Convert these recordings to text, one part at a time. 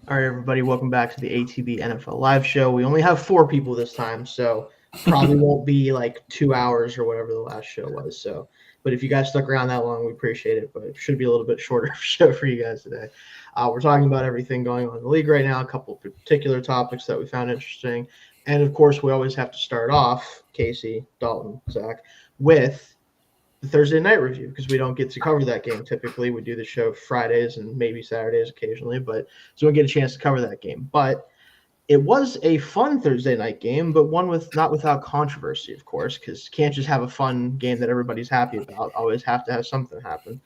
All right, everybody, welcome back to the ATB NFL Live Show. We only have 4 people this time, so probably won't be like 2 hours or whatever the last show was. But if you guys stuck around that long, we appreciate it. But it should be a little bit shorter show for you guys today. We're talking about everything going on in the league right now, a couple of particular topics that we found interesting, and of course, we always have to start off, Casey, Dalton, Zach, with the Thursday night review because we don't get to cover that game typically. We do the show Fridays and maybe Saturdays occasionally, but so we don't get a chance to cover that game. But it was a fun Thursday night game, but one with not without controversy, of course, because you can't just have a fun game that everybody's happy about. Always have to have something happen.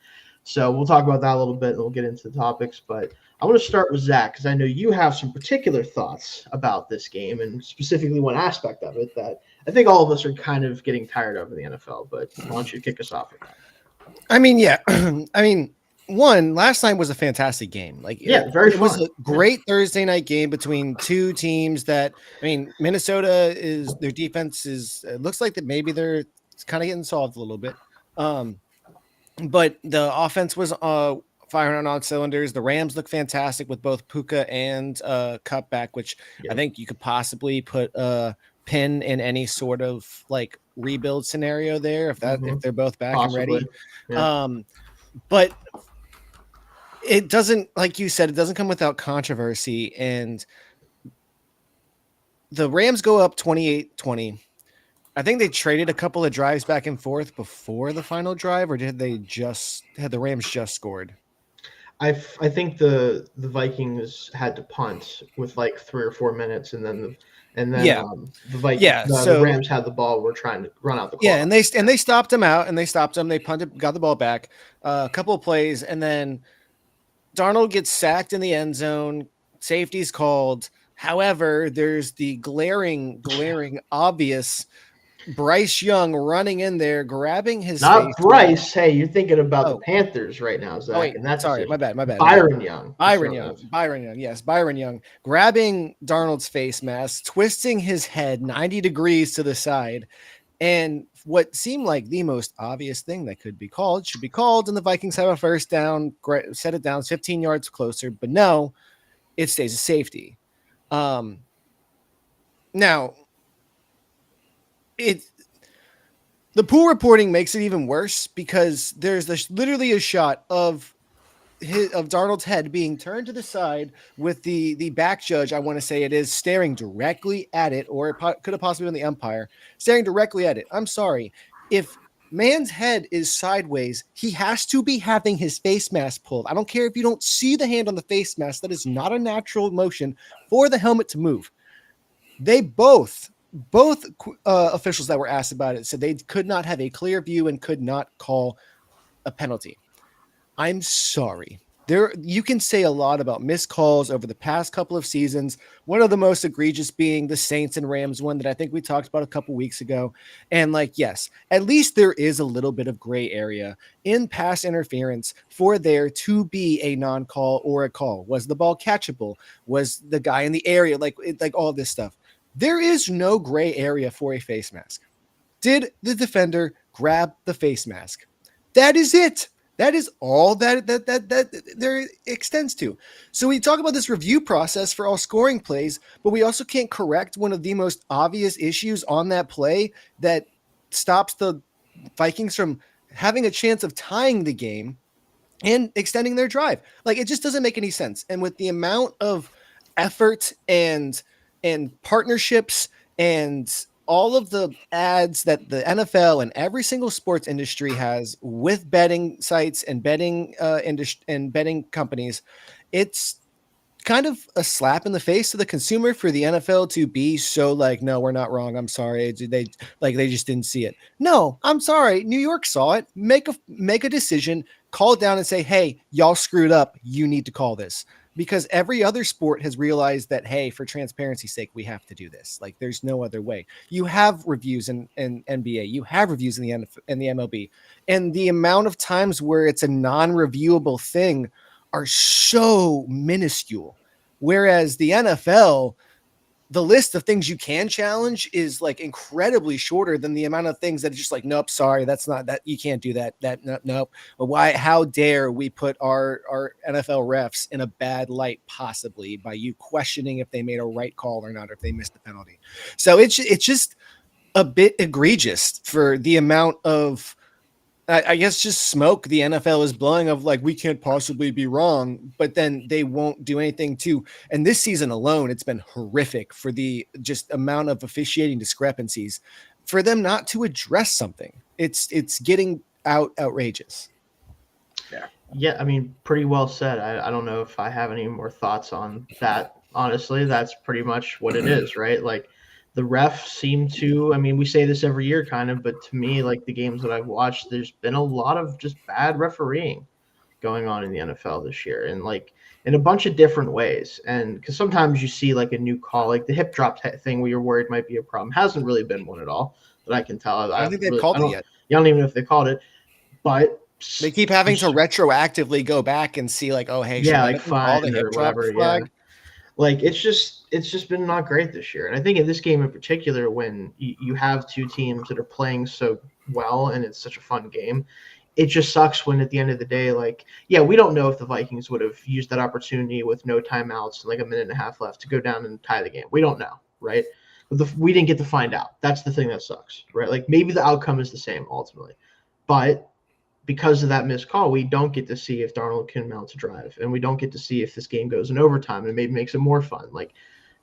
So we'll talk about that a little bit and we'll get into the topics. But I want to start with Zach because I know you have some particular thoughts about this game and specifically one aspect of it that I think all of us are kind of getting tired of in the NFL. But why don't you kick us off with that? I mean, yeah. Last night was a fantastic game. It was a great Thursday night game between two teams that, Minnesota their defense looks like that maybe they're kind of getting solved a little bit. But the offense was firing on all cylinders. The Rams look fantastic with both Puka and Kupp back, which I think you could possibly put a pin in any sort of like rebuild scenario there if they're both back and ready. Yeah. But it doesn't, like you said, it doesn't come without controversy. And the Rams go up 28-20. I think they traded a couple of drives back and forth before the final drive, or had the Rams just scored? I think the Vikings had to punt with like 3 or 4 minutes, and then the Vikings, the Rams had the ball. We're trying to run out the clock. Yeah, and they stopped them out, and they stopped them. They punted, got the ball back, a couple of plays, and then Darnold gets sacked in the end zone. Safety's called. However, there's the glaring, obvious Bryce Young running in there, grabbing his Not face. Bryce. Hey, you're thinking about the Panthers right now, Zach. Oh, wait, and that's sorry, my bad. Byron Young. Yes, Byron Young, grabbing Darnold's face mask, twisting his head 90 degrees to the side, and what seemed like the most obvious thing that should be called, and the Vikings have a first down, set it down 15 yards closer, but no, it stays a safety. Now, the pool reporting makes it even worse because there's literally a shot of Darnold's head being turned to the side with the back judge, I want to say it is, staring directly at it, or it could have possibly been the umpire staring directly at it. I'm sorry. If man's head is sideways, he has to be having his face mask pulled. I don't care if you don't see the hand on the face mask. That is not a natural motion for the helmet to move. They both officials that were asked about it said they could not have a clear view and could not call a penalty. I'm sorry. You can say a lot about missed calls over the past couple of seasons. One of the most egregious being the Saints and Rams one that I think we talked about a couple weeks ago. And yes, at least there is a little bit of gray area in pass interference for there to be a non-call or a call. Was the ball catchable? Was the guy in the area? Like all this stuff. There is no gray area for a face mask. Did the defender grab the face mask? That is it. That is all that there extends to. So we talk about this review process for all scoring plays, but we also can't correct one of the most obvious issues on that play that stops the Vikings from having a chance of tying the game and extending their drive. It just doesn't make any sense. And with the amount of effort and partnerships and all of the ads that the NFL and every single sports industry has with betting sites and betting and betting companies, it's kind of a slap in the face to the consumer for the NFL to be so no, we're not wrong. I'm sorry. They just didn't see it. No, I'm sorry. New York saw it. Make a decision, call it down and say, hey, y'all screwed up. You need to call this. Because every other sport has realized that, hey, for transparency's sake, we have to do this. There's no other way. You have reviews in NBA. You have reviews in the MLB. And the amount of times where it's a non-reviewable thing are so minuscule. Whereas the NFL, the list of things you can challenge is like incredibly shorter than the amount of things that are just like, nope, sorry, that's not that. You can't do that. Nope. But why? How dare we put our NFL refs in a bad light, possibly by you questioning if they made a right call or not, or if they missed the penalty. So it's just a bit egregious for the amount of, I guess, just smoke the NFL is blowing of like, we can't possibly be wrong, but then they won't do anything to. And this season alone, it's been horrific for the just amount of officiating discrepancies for them not to address something. It's getting outrageous. Yeah, I mean, pretty well said. I don't know if I have any more thoughts on that. Honestly, that's pretty much what it is, right? Like, the refs seem to, I mean, we say this every year kind of, but to me, like the games that I've watched, there's been a lot of just bad refereeing going on in the NFL this year, and like in a bunch of different ways. And because sometimes you see like a new call, like the hip drop thing where you're worried might be a problem, hasn't really been one at all that I can tell. I don't think they've called it yet. I don't even know if they called it, but they keep having to retroactively go back and see like, oh, hey, yeah, like fine or whatever. Yeah. Like it's just been not great this year. And I think in this game in particular, when you have two teams that are playing so well and it's such a fun game, it just sucks when at the end of the day, like, yeah, we don't know if the Vikings would have used that opportunity with no timeouts and like a minute and a half left to go down and tie the game. We don't know, right? We didn't get to find out. That's the thing that sucks, right? Like maybe the outcome is the same ultimately, but because of that missed call, we don't get to see if Darnold can mount a drive, and we don't get to see if this game goes in overtime, and maybe makes it more fun. Like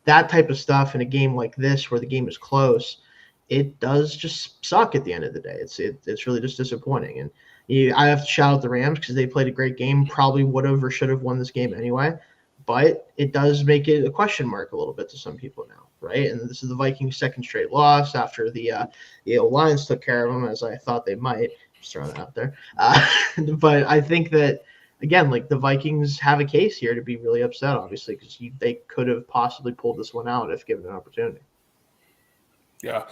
that type of stuff in a game like this, where the game is close, it does just suck at the end of the day. It's really just disappointing. And I have to shout out the Rams because they played a great game. Probably would have or should have won this game anyway, but it does make it a question mark a little bit to some people now, right? And this is the Vikings' second straight loss after the Lions took care of them, as I thought they might. Just throwing that out there. But I think that, again, like the Vikings have a case here to be really upset, obviously, because they could have possibly pulled this one out if given an opportunity. Yeah.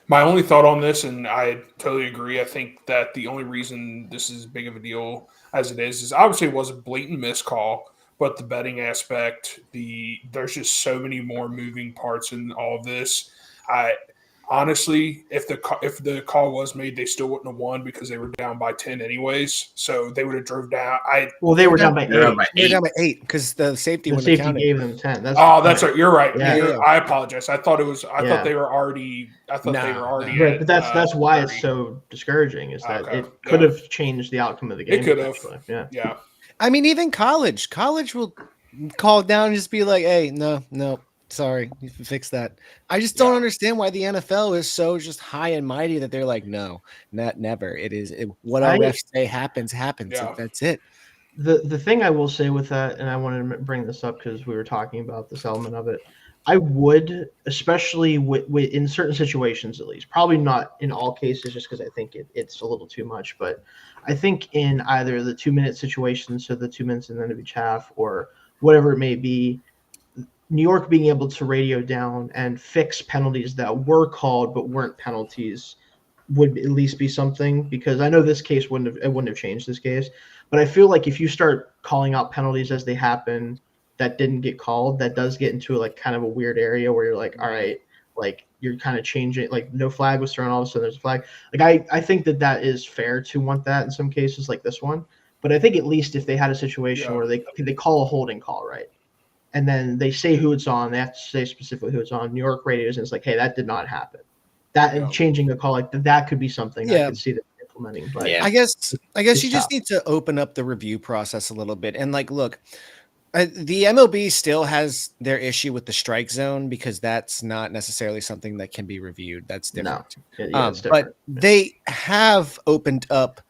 My only thought on this, and I totally agree, I think that the only reason this is as big of a deal as it is obviously it was a blatant miscall, but the betting aspect, there's just so many more moving parts in all of this. Honestly, if the call was made, they still wouldn't have won because they were down by 10 anyways. So they would have drove down. They were down by 8. They were down by 8 because the safety gave them 10. That's right. You're right. Yeah. I apologize. I thought they were already. Right, but that's why it's so discouraging. Is that it could have changed the outcome of the game. It could have. Yeah. I mean, even college will call down and just be like, "Hey, no. Sorry, you can fix that." I just don't understand why the NFL is so just high and mighty that they're like, no, never. What our refs say happens. Yeah. That's it. The thing I will say with that, and I wanted to bring this up because we were talking about this element of it, I would, especially in certain situations at least, probably not in all cases just because I think it's a little too much, but I think in either the 2-minute situation, so the 2 minutes and then it'd be chaff, or whatever it may be, New York being able to radio down and fix penalties that were called but weren't penalties would at least be something, because I know this case wouldn't have changed this case, but I feel like if you start calling out penalties as they happen that didn't get called, that does get into like kind of a weird area where you're like, all right, like you're kind of changing, like no flag was thrown, all of a sudden there's a flag. Like I think that is fair to want that in some cases like this one, but I think at least if they had a situation where they call a holding call, right? And then they say who it's on. They have to say specifically who it's on. New York radios, and it's like, hey, that did not happen. And changing a call like that could be something I could see them implementing. But I guess you just need to open up the review process a little bit. And like, look, the MLB still has their issue with the strike zone because that's not necessarily something that can be reviewed. That's different. No. It's different. But they have opened up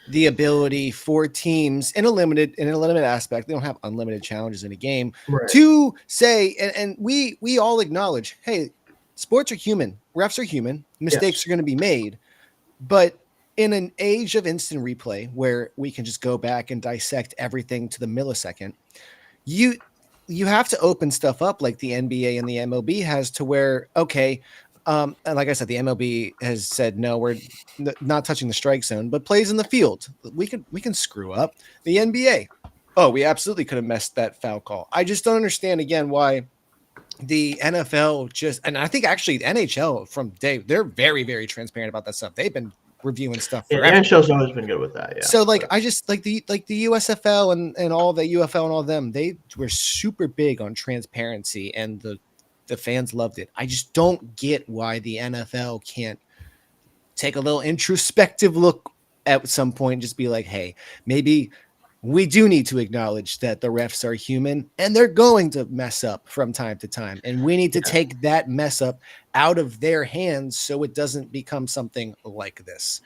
the ability for teams in a limited aspect. They don't have unlimited challenges in a game to say, and we all acknowledge, hey, sports are human, refs are human, mistakes are going to be made. But in an age of instant replay where we can just go back and dissect everything to the millisecond, you have to open stuff up like the NBA and the MLB has, to where, okay, and like I said, the MLB has said, no, we're not touching the strike zone, but plays in the field. We can screw up. The NBA, we absolutely could have messed that foul call. I just don't understand, again, why the NFL and I think actually the NHL they're very, very transparent about that stuff. They've been reviewing stuff Yeah, forever. the NHL's always been good with that. Yeah. So I just like the USFL and all the UFL and all them, they were super big on transparency and the fans loved it. I just don't get why the NFL can't take a little introspective look at some point and just be like, hey, maybe we do need to acknowledge that the refs are human and they're going to mess up from time to time. And we need to take that mess up out of their hands so it doesn't become something like this.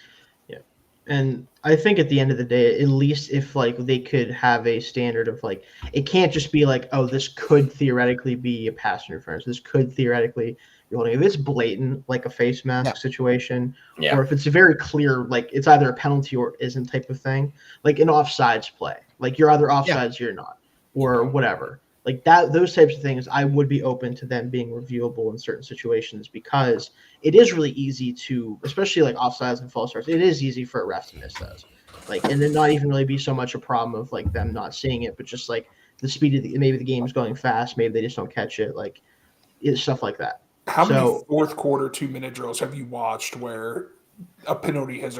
Yeah. And I think at the end of the day, at least if like they could have a standard of like, it can't just be like, oh, this could theoretically be a pass interference. This could theoretically be holding. If it's blatant, like a face mask situation, or if it's a very clear, like it's either a penalty or isn't type of thing, like an offsides play, like you're either offsides, you're not, or whatever. Like that, those types of things, I would be open to them being reviewable in certain situations because it is really easy to, especially like offsides and false starts, it is easy for a ref to miss those. Like, and then not even really be so much a problem of like them not seeing it, but just like the speed of maybe the game's going fast, maybe they just don't catch it, like it's stuff like that. How many fourth quarter 2-minute drills have you watched where a penalty has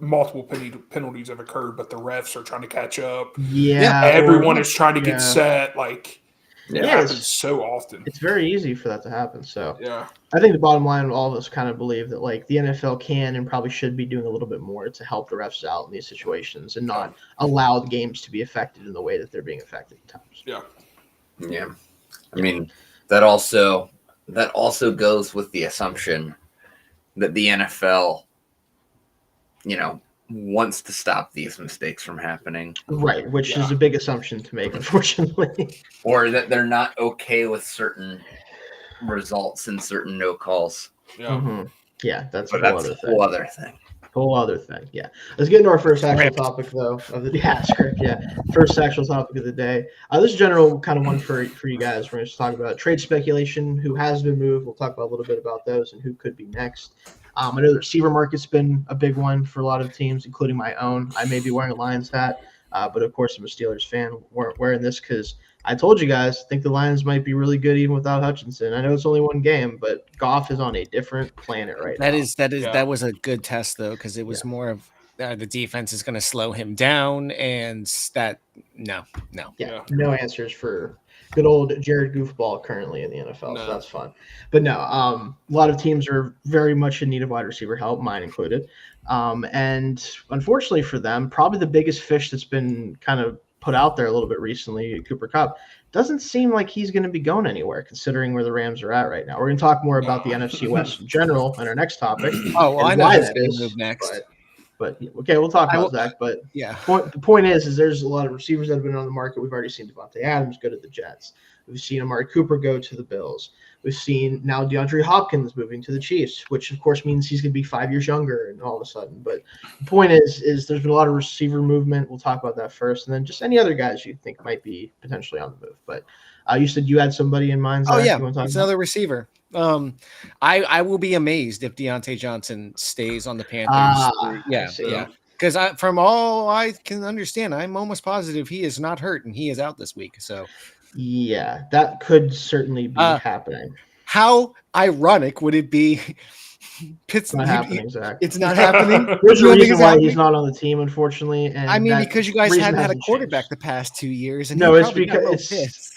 multiple penalties have occurred, but the refs are trying to catch up? Yeah, everyone is trying to get set. Like it happens so often. It's very easy for that to happen. So yeah, I think the bottom line, all of us kind of believe that like the NFL can and probably should be doing a little bit more to help the refs out in these situations and not allow the games to be affected in the way that they're being affected at times. Yeah. I mean, that also goes with the assumption that the NFL, wants to stop these mistakes from happening. Right, which is a big assumption to make, unfortunately. Or that they're not okay with certain results and certain no calls. Yeah. Mm-hmm. Yeah, that's a whole other thing. Whole other thing. Yeah. Let's get into our first actual topic, though, of the script. Yeah. First actual topic of the day. This is general kind of one for you guys. We're going to talk about trade speculation, who has been moved. We'll talk about a little bit about those and who could be next. I know the receiver market's been a big one for a lot of teams, including my own. I may be wearing a Lions hat, but of course I'm a Steelers fan wearing this because I told you guys, I think the Lions might be really good even without Hutchinson. I know it's only one game, but Goff is on a different planet right now. That was a good test though, because it was more of the defense is going to slow him down, and that no answers for good old Jared Goofball currently in the NFL, so that's fun. But no, a lot of teams are very much in need of wide receiver help, mine included. And unfortunately for them, probably the biggest fish that's been kind of put out there a little bit recently, Cooper Kupp, doesn't seem like he's going to be going anywhere considering where the Rams are at right now. We're going to talk more about the NFC West in general in our next topic. Oh, well, I know who's going to move next. But okay, we'll talk about Zach. But the point is there's a lot of receivers that have been on the market. We've already seen Devontae Adams go to the Jets. We've seen Amari Cooper go to the Bills. We've seen now DeAndre Hopkins moving to the Chiefs, which of course means he's going to be 5 years younger and all of a sudden. But the point is there's been a lot of receiver movement. We'll talk about that first, and then just any other guys you think might be potentially on the move. But you said you had somebody in mind, Zach? Oh yeah, it's another receiver. I will be amazed if Deontay Johnson stays on the Panthers. Yeah. Because from all I can understand, I'm almost positive he is not hurt and he is out this week. So yeah, that could certainly be happening. How ironic would it be? It's not happening, Zach. It's not happening. There's a reason why he's not on the team, unfortunately. And I mean, because you guys hadn't had a quarterback the past 2 years, and no, it's because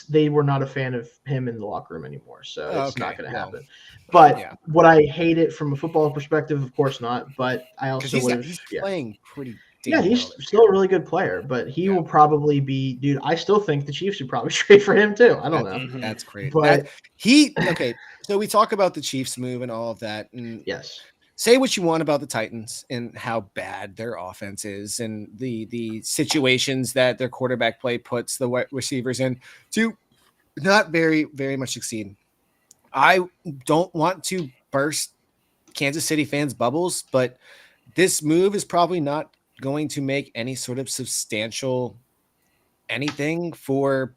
they were not a fan of him in the locker room anymore, so it's not going to happen. But would I hate it from a football perspective? Of course not. But I also he's playing pretty. He's still a really good player, but he will probably be, dude. I still think the Chiefs should probably trade for him too. I don't know. That's great. But okay. So we talk about the Chiefs move and all of that. And say what you want about the Titans and how bad their offense is and the situations that their quarterback play puts the wide receivers in to not very, very much succeed. I don't want to burst Kansas City fans' bubbles, but this move is probably not going to make any sort of substantial anything for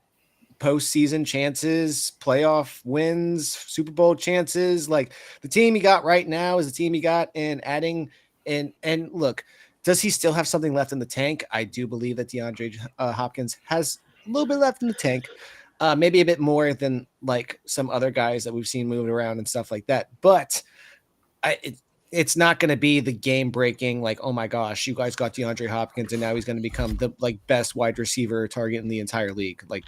postseason chances, playoff wins, Super Bowl chances. Like the team you got right now is the team you got, and adding and look, does he still have something left in the tank? I do believe that DeAndre Hopkins has a little bit left in the tank. maybe a bit more than like some other guys that we've seen moving around and stuff like that. But it's not going to be the game breaking, like, oh my gosh, you guys got DeAndre Hopkins and now he's going to become the like best wide receiver target in the entire league. Like,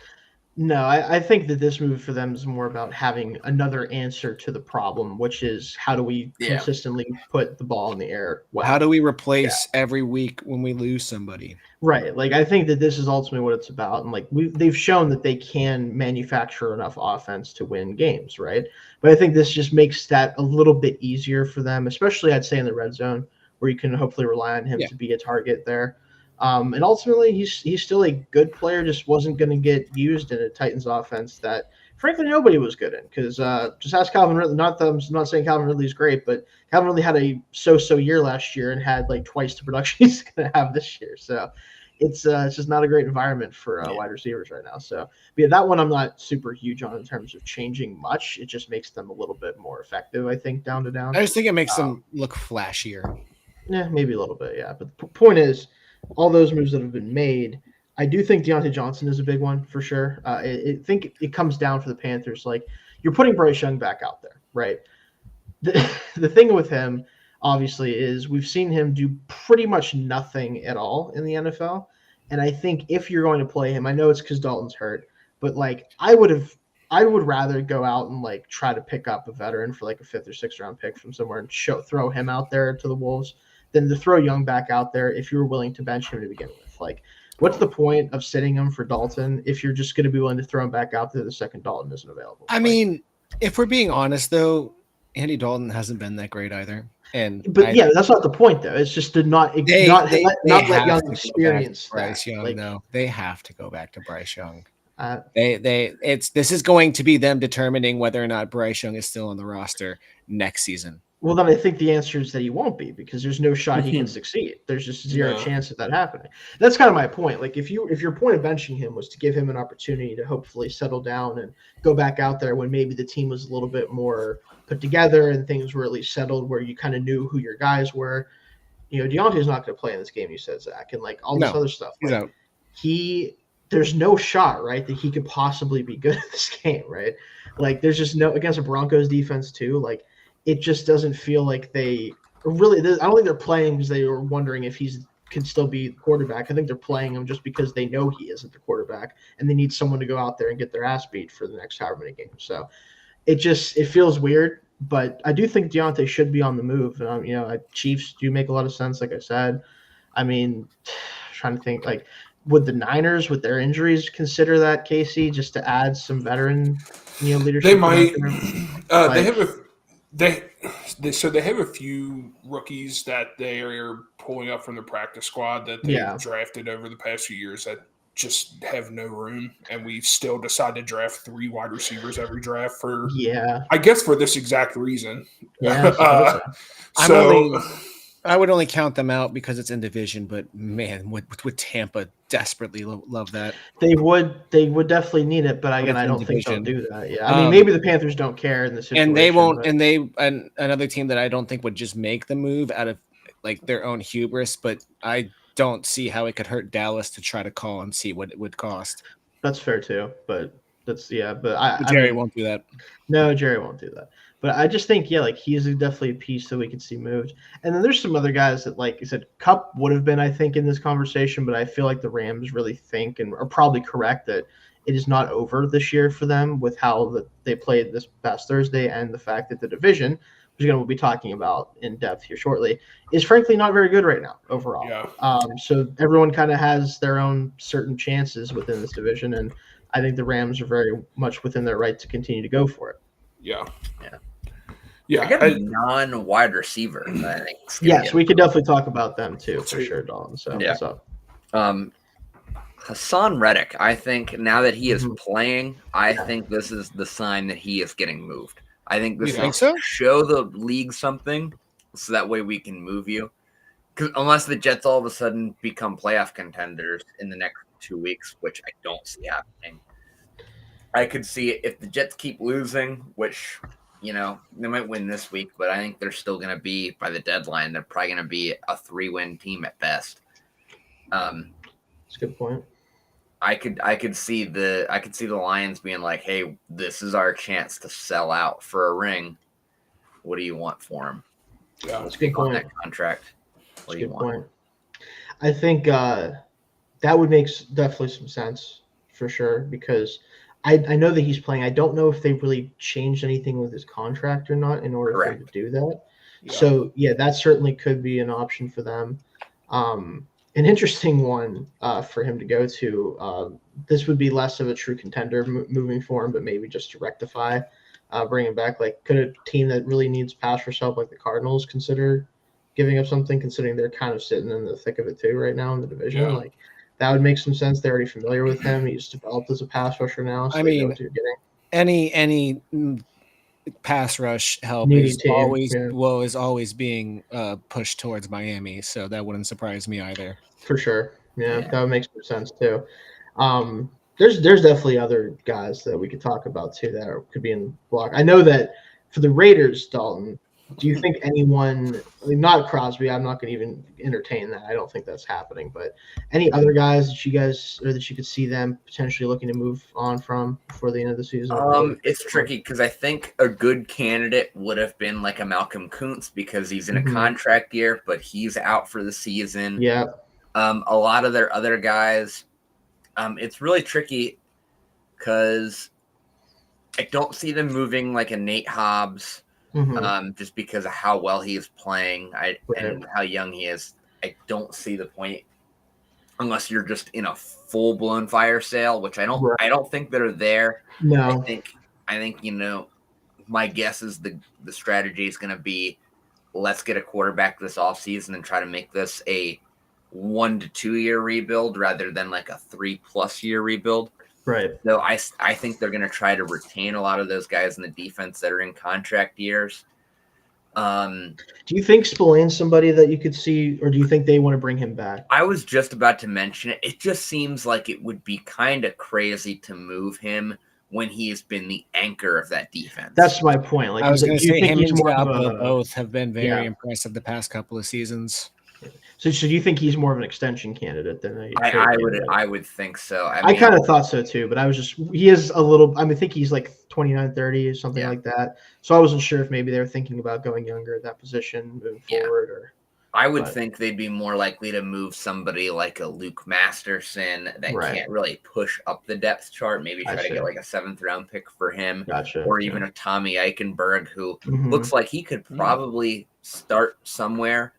No, I think that this move for them is more about having another answer to the problem, which is how do we consistently put the ball in the air well? How do we replace every week when we lose somebody? Right. Like, I think that this is ultimately what it's about. And like they've shown that they can manufacture enough offense to win games, right? But I think this just makes that a little bit easier for them, especially I'd say in the red zone, where you can hopefully rely on him to be a target there. And ultimately, he's still a good player, just wasn't going to get used in a Titans offense that, frankly, nobody was good in. Because just ask Calvin Ridley. I'm not saying Calvin Ridley's great, but Calvin Ridley had a so-so year last year and had like twice the production he's going to have this year. So it's just not a great environment for wide receivers right now. So but yeah, that one I'm not super huge on in terms of changing much. It just makes them a little bit more effective, I think, down to down. I just think it makes them look flashier. Yeah, maybe a little bit, yeah. But the point is, all those moves that have been made, I do think Deontay Johnson is a big one for sure. I think it comes down for the Panthers. Like, you're putting Bryce Young back out there, right? The thing with him, obviously, is we've seen him do pretty much nothing at all in the NFL. And I think if you're going to play him, I know it's because Dalton's hurt, but like I would rather go out and like try to pick up a veteran for like a 5th or 6th round pick from somewhere and throw him out there to the Wolves than to throw Young back out there if you were willing to bench him to begin with. Like, what's the point of sitting him for Dalton if you're just going to be willing to throw him back out there the second Dalton isn't available? I mean, if we're being honest, though, Andy Dalton hasn't been that great either. But that's not the point, though. It's just to not let Young experience Bryce Young. Like, no, they have to go back to Bryce Young. This is going to be them determining whether or not Bryce Young is still on the roster next season. Well, then I think the answer is that he won't be, because there's no shot he can succeed. There's just zero chance of that happening. That's kind of my point. Like, if your point of benching him was to give him an opportunity to hopefully settle down and go back out there when maybe the team was a little bit more put together and things were at least settled, where you kind of knew who your guys were. You know, Deontay's not going to play in this game, you said, Zach, and like all this other stuff. Like, there's no shot, right, that he could possibly be good at this game, right? Like, there's just no, against a Broncos defense too, like, it just doesn't feel like they really – I don't think they're playing because they were wondering if he can still be the quarterback. I think they're playing him just because they know he isn't the quarterback, and they need someone to go out there and get their ass beat for the next however many games. So it feels weird, but I do think Deontay should be on the move. Chiefs do make a lot of sense, like I said. I mean, trying to think, like, would the Niners, with their injuries, consider that, Casey, just to add some veteran leadership? They might. They have a few rookies that they are pulling up from the practice squad that they've drafted over the past few years that just have no room, and we still decide to draft 3 wide receivers every draft for I guess for this exact reason. I would only count them out because it's in division, but man, would Tampa desperately love that? They would definitely need it, but again, I don't think they'll do that. Yeah, I mean, maybe the Panthers don't care in the situation, and they won't. And another team that I don't think would just make the move out of like their own hubris, but I don't see how it could hurt Dallas to try to call and see what it would cost. That's fair too, but Jerry won't do that. No, Jerry won't do that. But I just think, like, he's definitely a piece that we could see moved. And then there's some other guys that, like I said, Kupp would have been, I think, in this conversation, but I feel like the Rams really think and are probably correct that it is not over this year for them with how they played this past Thursday, and the fact that the division, which we'll be talking about in depth here shortly, is frankly not very good right now overall. Yeah. So everyone kind of has their own certain chances within this division, and I think the Rams are very much within their right to continue to go for it. Yeah. I got a non-wide receiver, I think. Yes, we could definitely talk about them too, for sure, Dalton. So what's up? Hassan Reddick, I think now that he is playing, I think this is the sign that he is getting moved. I think this will show the league something, so that way we can move you. Because unless the Jets all of a sudden become playoff contenders in the next 2 weeks, which I don't see happening, I could see it if the Jets keep losing, which, they might win this week, but I think they're still going to be, by the deadline, they're probably going to be a 3-win team at best. That's a good point. I could see the Lions being like, hey, this is our chance to sell out for a ring. What do you want for him? Yeah, that's a good point. On that contract. What do you want? Point. I think that would make definitely some sense for sure, because I know that he's playing. I don't know if they really changed anything with his contract or not in order for him to do that. Yeah. So yeah, that certainly could be an option for them. An interesting one for him to go to. This would be less of a true contender moving forward, but maybe just to rectify, bring him back. Like, could a team that really needs pass rush help, like the Cardinals, consider giving up something, considering they're kind of sitting in the thick of it too right now in the division? Yeah. Like, that would make some sense. They're already familiar with him. He's developed as a pass rusher now. So they know what you're getting. Any pass rush help is always being pushed towards Miami, so that wouldn't surprise me either. For sure. Yeah, that would make some sense too. There's definitely other guys that we could talk about too that could be in the block. I know that for the Raiders, Dalton, do you think anyone, not Crosby, I'm not going to even entertain that. I don't think that's happening. But any other guys that you could see them potentially looking to move on from before the end of the season? It's tricky because I think a good candidate would have been like a Malcolm Kuntz, because he's in a contract year, but he's out for the season. Yeah. A lot of their other guys, it's really tricky because I don't see them moving like a Nate Hobbs. Just because of how well he is playing and how young he is. I don't see the point unless you're just in a full-blown fire sale, which I don't think they're there. No. I think my guess is the strategy is going to be, let's get a quarterback this offseason and try to make this a 1 to 2 year rebuild rather than like a 3+ year rebuild. Right. So I think they're going to try to retain a lot of those guys in the defense that are in contract years. Do you think Spillane's somebody that you could see, or do you think they want to bring him back? I was just about to mention it. It just seems like it would be kind of crazy to move him when he has been the anchor of that defense. That's my point. Like, I was going to say, him and Scalpa both have been very impressive the past couple of seasons. So do you think he's more of an extension candidate than I would think so. I kind of thought so too, but he is a little, I think he's like 29, 30 or something like that. So I wasn't sure if maybe they were thinking about going younger at that position moving forward. I would think they'd be more likely to move somebody like a Luke Masterson that can't really push up the depth chart. Maybe try to get like a 7th round pick for him. Gotcha. Or even a Tommy Eichenberg, who looks like he could probably start somewhere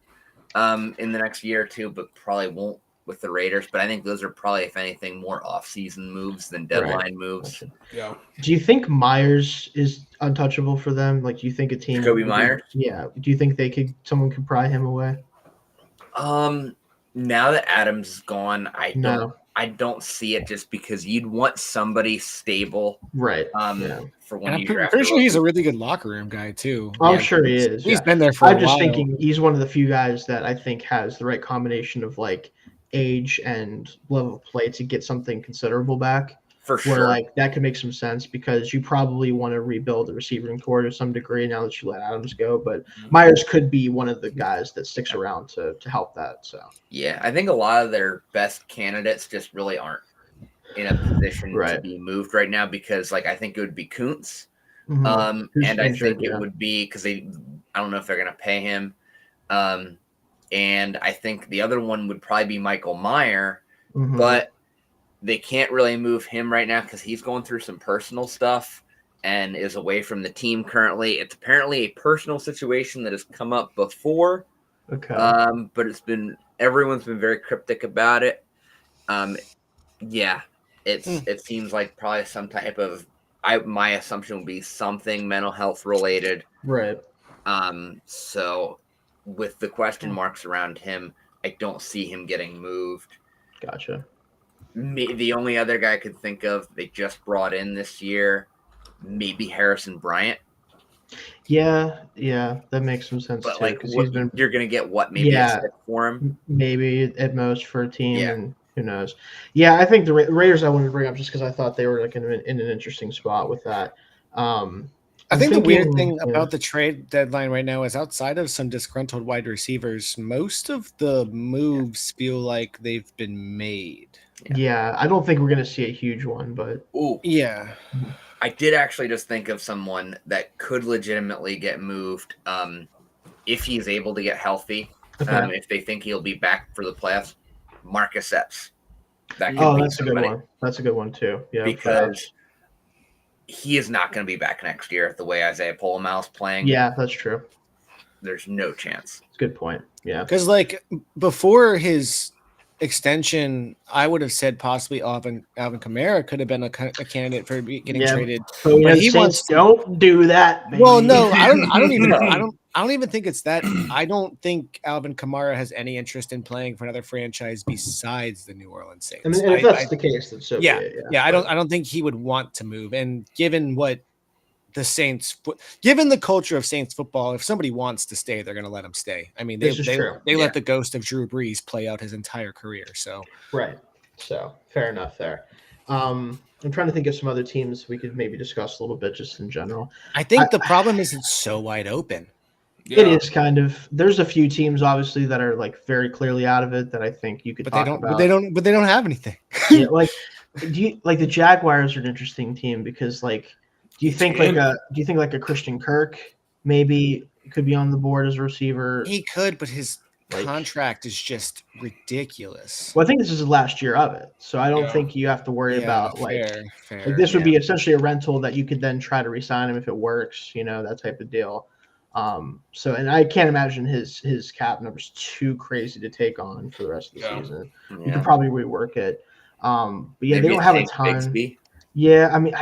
in the next year or two, but probably won't with the Raiders. But I think those are probably, if anything, more off-season moves than deadline moves. Yeah. Do you think Myers is untouchable for them? Like, do you think a team? Jacoby Myers? Yeah. Do you think someone could pry him away? Now that Adams is gone, I don't see it, just because you'd want somebody stable. Right. For when you're I'm pretty sure he's a really good locker room guy too. I'm sure he is. He's been there for a while. I'm just thinking he's one of the few guys that I think has the right combination of like age and level of play to get something considerable back. For sure. Where like that could make some sense, because you probably want to rebuild the receiving core to some degree now that you let Adams go. But Myers could be one of the guys that sticks around to help that. So yeah, I think a lot of their best candidates just really aren't in a position to be moved right now, because like I think it would be Kuntz. And I think it would be because I don't know if they're going to pay him. And I think the other one would probably be Michael Meyer, but they can't really move him right now because he's going through some personal stuff and is away from the team currently. It's apparently a personal situation that has come up before. Okay. But everyone's been very cryptic about it. It seems like probably some type of, my assumption would be something mental health related. Right. So with the question marks around him, I don't see him getting moved. Gotcha. The only other guy I could think of they just brought in this year, maybe Harrison Bryant. Yeah, that makes some sense. But too, like, you're going to get what, maybe a stick for him? Maybe at most for a team, and who knows? Yeah, I think the Raiders I wanted to bring up just because I thought they were like in an interesting spot with that. I think the weird thing about the trade deadline right now is, outside of some disgruntled wide receivers, most of the moves feel like they've been made. Yeah, I don't think we're going to see a huge one, but yeah. I did actually just think of someone that could legitimately get moved if he's able to get healthy. okay. If they think he'll be back for the playoffs, Marcus Epps. That could Oh, be that's a good somebody. one. That's a good one too. Yeah, because he is not going to be back next year the way Isaiah Polamau's playing. Yeah, that's true. There's no chance. That's a good point. Yeah, because like before his extension, I would have said possibly Alvin Kamara could have been a candidate for getting traded. But he wants don't do that. Baby. Well, no, I don't even I don't even think it's that. I don't think Alvin Kamara has any interest in playing for another franchise besides the New Orleans Saints. I mean, if that's the case, then so yeah, be it, yeah. I don't think he would want to move. And given what the Saints, given the culture of Saints football, if somebody wants to stay, they're going to let him stay. I mean, they let the ghost of Drew Brees play out his entire career. So right. So fair enough there. I'm trying to think of some other teams we could maybe discuss a little bit just in general. I think the problem is it's so wide open. Yeah. It is kind of. There's a few teams obviously that are like very clearly out of it that I think you could talk about. But they don't have anything. Yeah, like the Jaguars are an interesting team because like do you think like a Christian Kirk maybe could be on the board as a receiver? He could, but his contract is just ridiculous. Well, I think this is the last year of it, so I don't think you have to worry about fair. Like this would be essentially a rental that you could then try to re-sign him if it works, that type of deal. So and I can't imagine his cap number's too crazy to take on for the rest of the season. Yeah. You could probably rework it. But yeah, maybe they don't have a ton. Bixby. Yeah, I mean,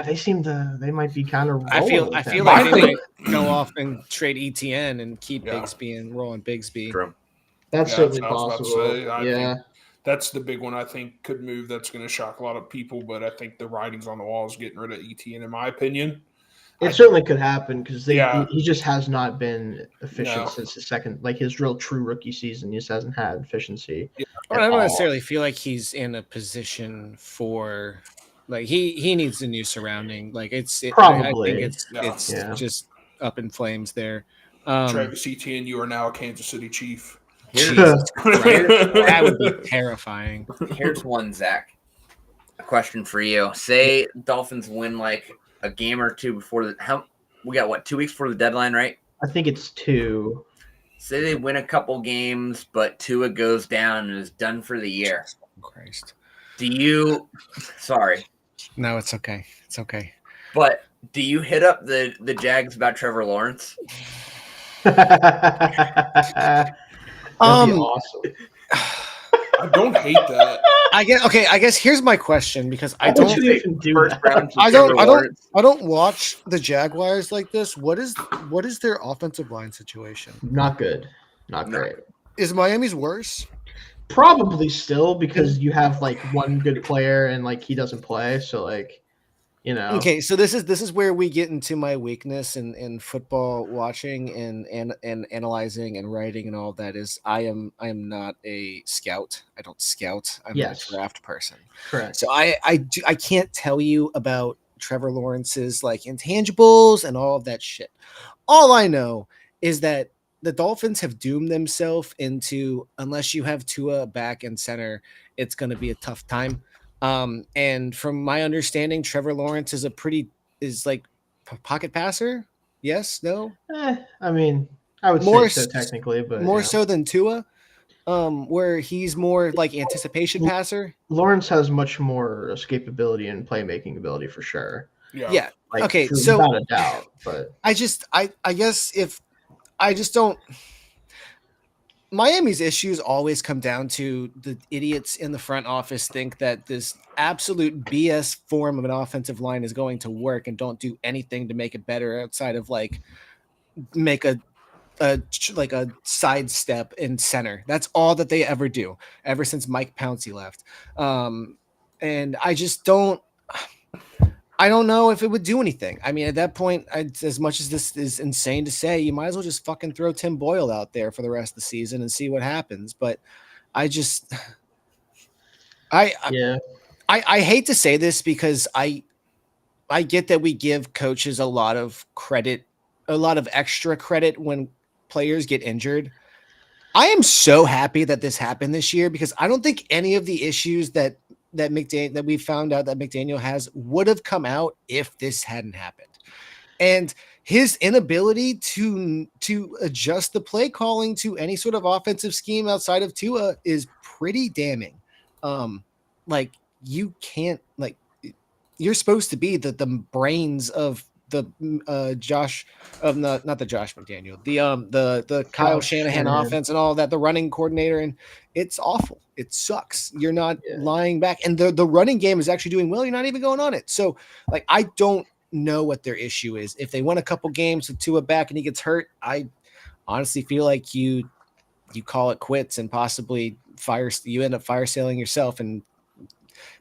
they might be kind of. I feel like they might go off and trade ETN and keep Bigsby and roll on Bigsby. True. That's certainly possible. I think that's the big one I think could move. That's going to shock a lot of people, but I think the writing's on the wall is getting rid of ETN, in my opinion. It certainly could happen because he just has not been efficient since his second, like his real true rookie season. He just hasn't had efficiency. Yeah. I don't necessarily feel like he's in a position for. Like he needs a new surrounding. Like probably. I think it's just up in flames there. Travis Etienne, you are now a Kansas City Chief. That would be terrifying. Here's one, Zach. A question for you. Say Dolphins win like a game or two before we got 2 weeks before the deadline, right? I think it's 2. Say they win a couple games, but Tua goes down and is done for the year. Christ. Sorry. No, it's okay. It's okay. But do you hit up the Jags about Trevor Lawrence? That'd be awesome. I don't hate that. I guess here's my question because I don't watch the Jaguars like this. What is their offensive line situation? Not good. Not great. Is Miami's worse? Probably still because you have like one good player and like he doesn't play, so like Okay, so this is where we get into my weakness in football watching and analyzing and writing and all that is I am not a scout. I don't scout. I'm a draft person. Correct. So I can't tell you about Trevor Lawrence's like intangibles and all of that shit. All I know is that the Dolphins have doomed themselves into, unless you have Tua back and center, it's going to be a tough time. And from my understanding, Trevor Lawrence is like pocket passer. Yes, no. I mean, I would say so technically, but more so than Tua, where he's more like anticipation passer. Lawrence has much more escapability and playmaking ability for sure. Yeah. Like, okay. So without a doubt, but I guess if I just don't. Miami's issues always come down to the idiots in the front office think that this absolute BS form of an offensive line is going to work and don't do anything to make it better outside of like make a sidestep in center. That's all that they ever do ever since Mike Pouncey left. And I just don't know if it would do anything. I mean, at that point, as much as this is insane to say, you might as well just fucking throw Tim Boyle out there for the rest of the season and see what happens. But I hate to say this because I get that we give coaches a lot of credit, a lot of extra credit when players get injured. I am so happy that this happened this year because I don't think any of the issues that that we found out that McDaniel has would have come out if this hadn't happened. And his inability to adjust the play calling to any sort of offensive scheme outside of Tua is pretty damning. Like you can't, like, you're supposed to be the brains of the Josh of not the Josh McDaniel, the Kyle Shanahan offense and all that, the running coordinator, and it's awful. It sucks. You're not lying back, and the running game is actually doing well. You're not even going on it. So, like, I don't know what their issue is. If they win a couple games with Tua back and he gets hurt, I honestly feel like you call it quits and possibly you end up fire sailing yourself and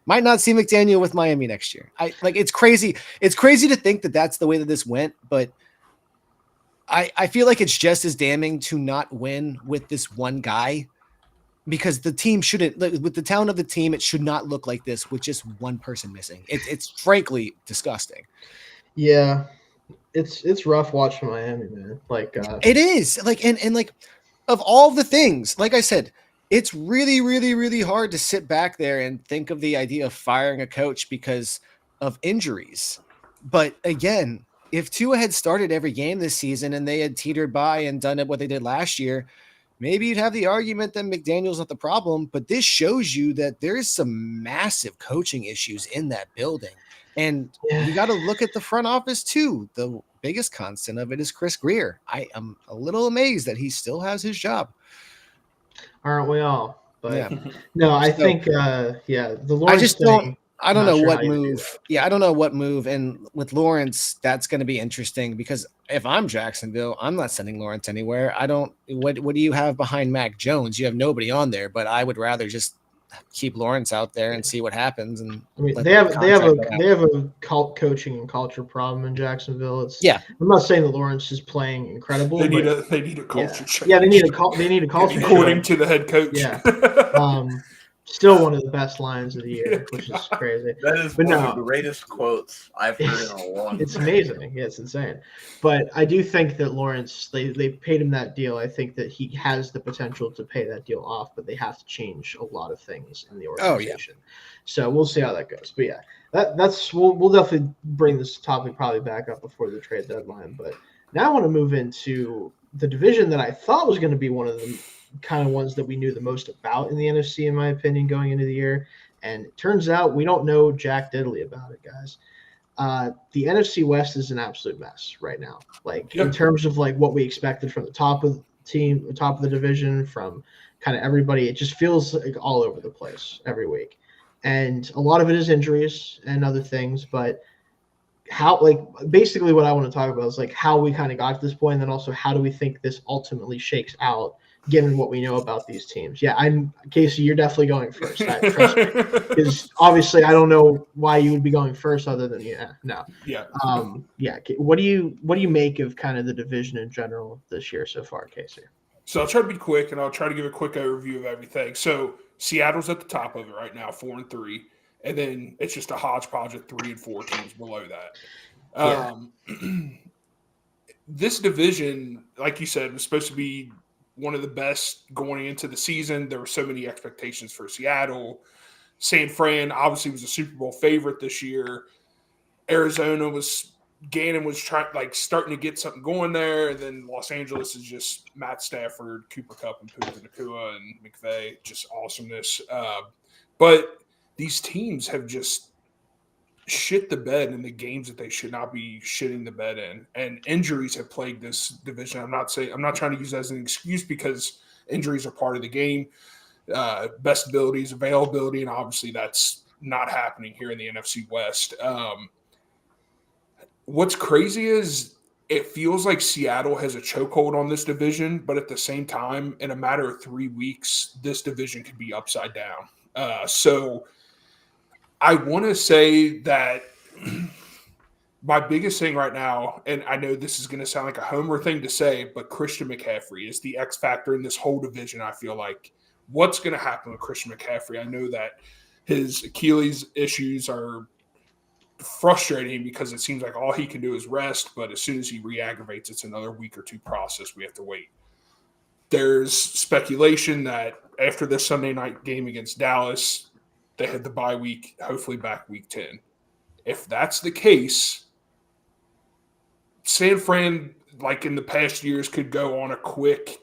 might not see McDaniel with Miami next year. It's crazy. It's crazy to think that that's the way that this went, but I feel like it's just as damning to not win with this one guy, because the team shouldn't, with the talent of the team, it should not look like this with just one person missing. It's frankly disgusting. Yeah, it's rough watching Miami, man. Like it is, like, and like, of all the things, like I said, it's really, really, really hard to sit back there and think of the idea of firing a coach because of injuries. But again, if Tua had started every game this season and they had teetered by and done what they did last year, maybe you'd have the argument that McDaniel's not the problem. But this shows you that there is some massive coaching issues in that building. And you got to look at the front office too. The biggest constant of it is Chris Greer. I am a little amazed that he still has his job. Aren't we all? But no, I think the Lawrence I just don't. I don't know sure what move. I don't know what move. And with Lawrence, that's going to be interesting, because if I'm Jacksonville, I'm not sending Lawrence anywhere. I don't. What do you have behind Mac Jones? You have nobody on there, but I would rather just keep Lawrence out there and see what happens. And I mean, they have a coaching and culture problem in Jacksonville. I'm not saying that Lawrence is playing incredible. They need a culture change. Yeah, they need a culture according to the head coach. Yeah. Still one of the best lines of the year, which is crazy. That is one of the greatest quotes I've heard in a long time. It's amazing. Yeah, it's insane. But I do think that Lawrence, they paid him that deal. I think that he has the potential to pay that deal off, but they have to change a lot of things in the organization. So we'll see how that goes. But yeah, that's we'll definitely bring this topic probably back up before the trade deadline. But now I want to move into the division that I thought was going to be one of the kind of ones that we knew the most about in the NFC, in my opinion, going into the year. And it turns out we don't know jack diddly about it, guys. The NFC West is an absolute mess right now. In terms of like what we expected from the top of the division, from kind of everybody, it just feels like all over the place every week. And a lot of it is injuries and other things, but basically what I want to talk about is like how we kind of got to this point, and then also how do we think this ultimately shakes out given what we know about these teams. Yeah, Casey, you're definitely going first. Trust me. Because obviously I don't know why you would be going first other than What do you make of kind of the division in general this year so far, Casey? So I'll try to be quick, and I'll try to give a quick overview of everything. So Seattle's at the top of it right now, 4-3, and then it's just a hodgepodge of 3 and 4 teams below that. This division, like you said, was supposed to be one of the best going into the season. There were so many expectations for Seattle. San Fran obviously was a Super Bowl favorite this year. Arizona Gannon was starting to get something going there. And then Los Angeles is just Matt Stafford, Cooper Kupp, and Puka Nacua and McVay, just awesomeness. But these teams have just shit the bed in the games that they should not be shitting the bed in, and injuries have plagued this division. I'm not trying to use that as an excuse, because injuries are part of the game. Best abilities, availability, and obviously that's not happening here in the NFC West. What's crazy is it feels like Seattle has a chokehold on this division, but at the same time, in a matter of 3 weeks, this division could be upside down. So I want to say that my biggest thing right now, and I know this is going to sound like a homer thing to say, but Christian McCaffrey is the X factor in this whole division. I feel like what's going to happen with Christian McCaffrey? I know that his Achilles issues are frustrating because it seems like all he can do is rest, but as soon as he re-aggravates, it's another week or two process. We have to wait. There's speculation that after this Sunday night game against Dallas, they had the bye week, hopefully back week 10. If that's the case, San Fran, like in the past years, could go on a quick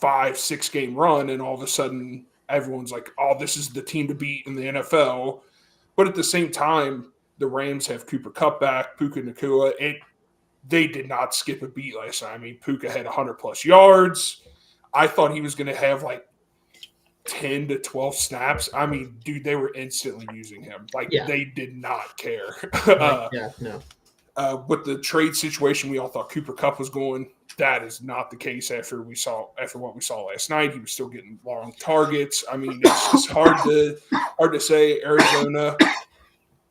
5-6 game run, and all of a sudden everyone's like, oh, this is the team to beat in the NFL. But at the same time, the Rams have Cooper Kupp back, Puka Nacua. They did not skip a beat last night. I mean, Puka had 100-plus yards. I thought he was going to have like 10 to 12 snaps. I mean, dude, they were instantly using him. They did not care. With the trade situation, we all thought Cooper Kupp was going. That is not the case after what we saw last night. He was still getting long targets. I mean, it's just hard to say. Arizona,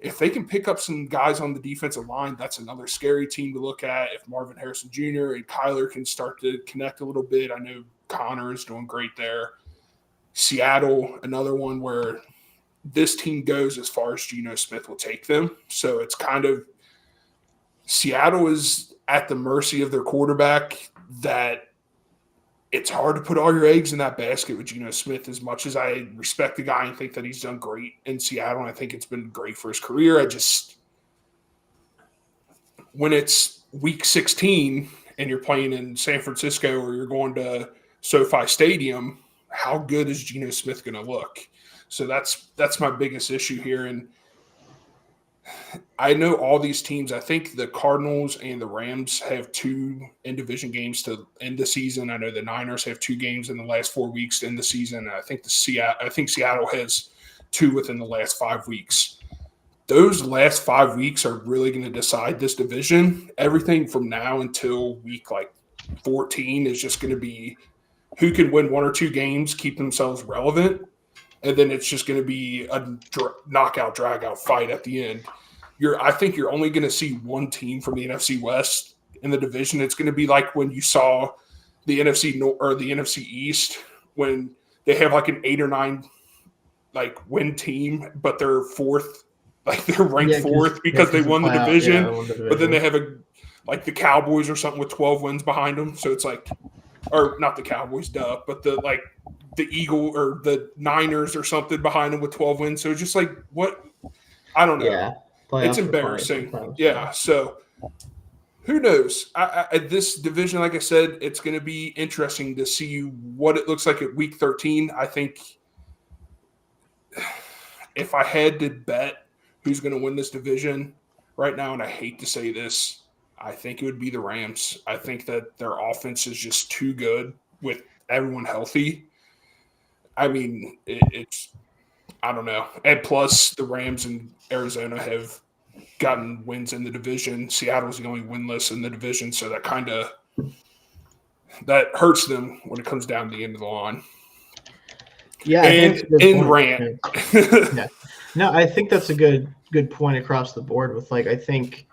if they can pick up some guys on the defensive line, that's another scary team to look at. If Marvin Harrison Jr. and Kyler can start to connect a little bit, I know Connor is doing great there. Seattle, another one where this team goes as far as Geno Smith will take them. So it's kind of Seattle is at the mercy of their quarterback, that it's hard to put all your eggs in that basket with Geno Smith. As much as I respect the guy and think that he's done great in Seattle, and I think it's been great for his career, when it's week 16 and you're playing in San Francisco or you're going to SoFi Stadium, how good is Geno Smith going to look? So that's my biggest issue here. And I know all these teams, I think the Cardinals and the Rams have 2 in-division games to end the season. I know the Niners have 2 games in the last 4 weeks to end the season. I think Seattle has 2 within the last 5 weeks. Those last 5 weeks are really going to decide this division. Everything from now until week 14 is just going to be who can win 1 or 2 games, keep themselves relevant, and then it's just going to be a knockout, drag-out fight at the end. I think you're only going to see one team from the NFC West in the division. It's going to be like when you saw the NFC or the NFC East, when they have like an 8 or 9 win team, but they're fourth, they're ranked fourth because they won the division. But then they have the Cowboys or something with 12 wins behind them. So it's or not the Cowboys, but the Eagle or the Niners or something behind them with 12 wins. So it's just what? I don't know. Yeah. It's embarrassing. Yeah. So who knows? This division, like I said, it's going to be interesting to see what it looks like at week 13. I think if I had to bet who's going to win this division right now, and I hate to say this, I think it would be the Rams. I think that their offense is just too good with everyone healthy. I mean, I don't know. And plus, the Rams and Arizona have gotten wins in the division. Seattle's the only winless in the division, so that hurts them when it comes down to the end of the line. Yeah, and rant. Yeah. No, I think that's a good point across the board. With I think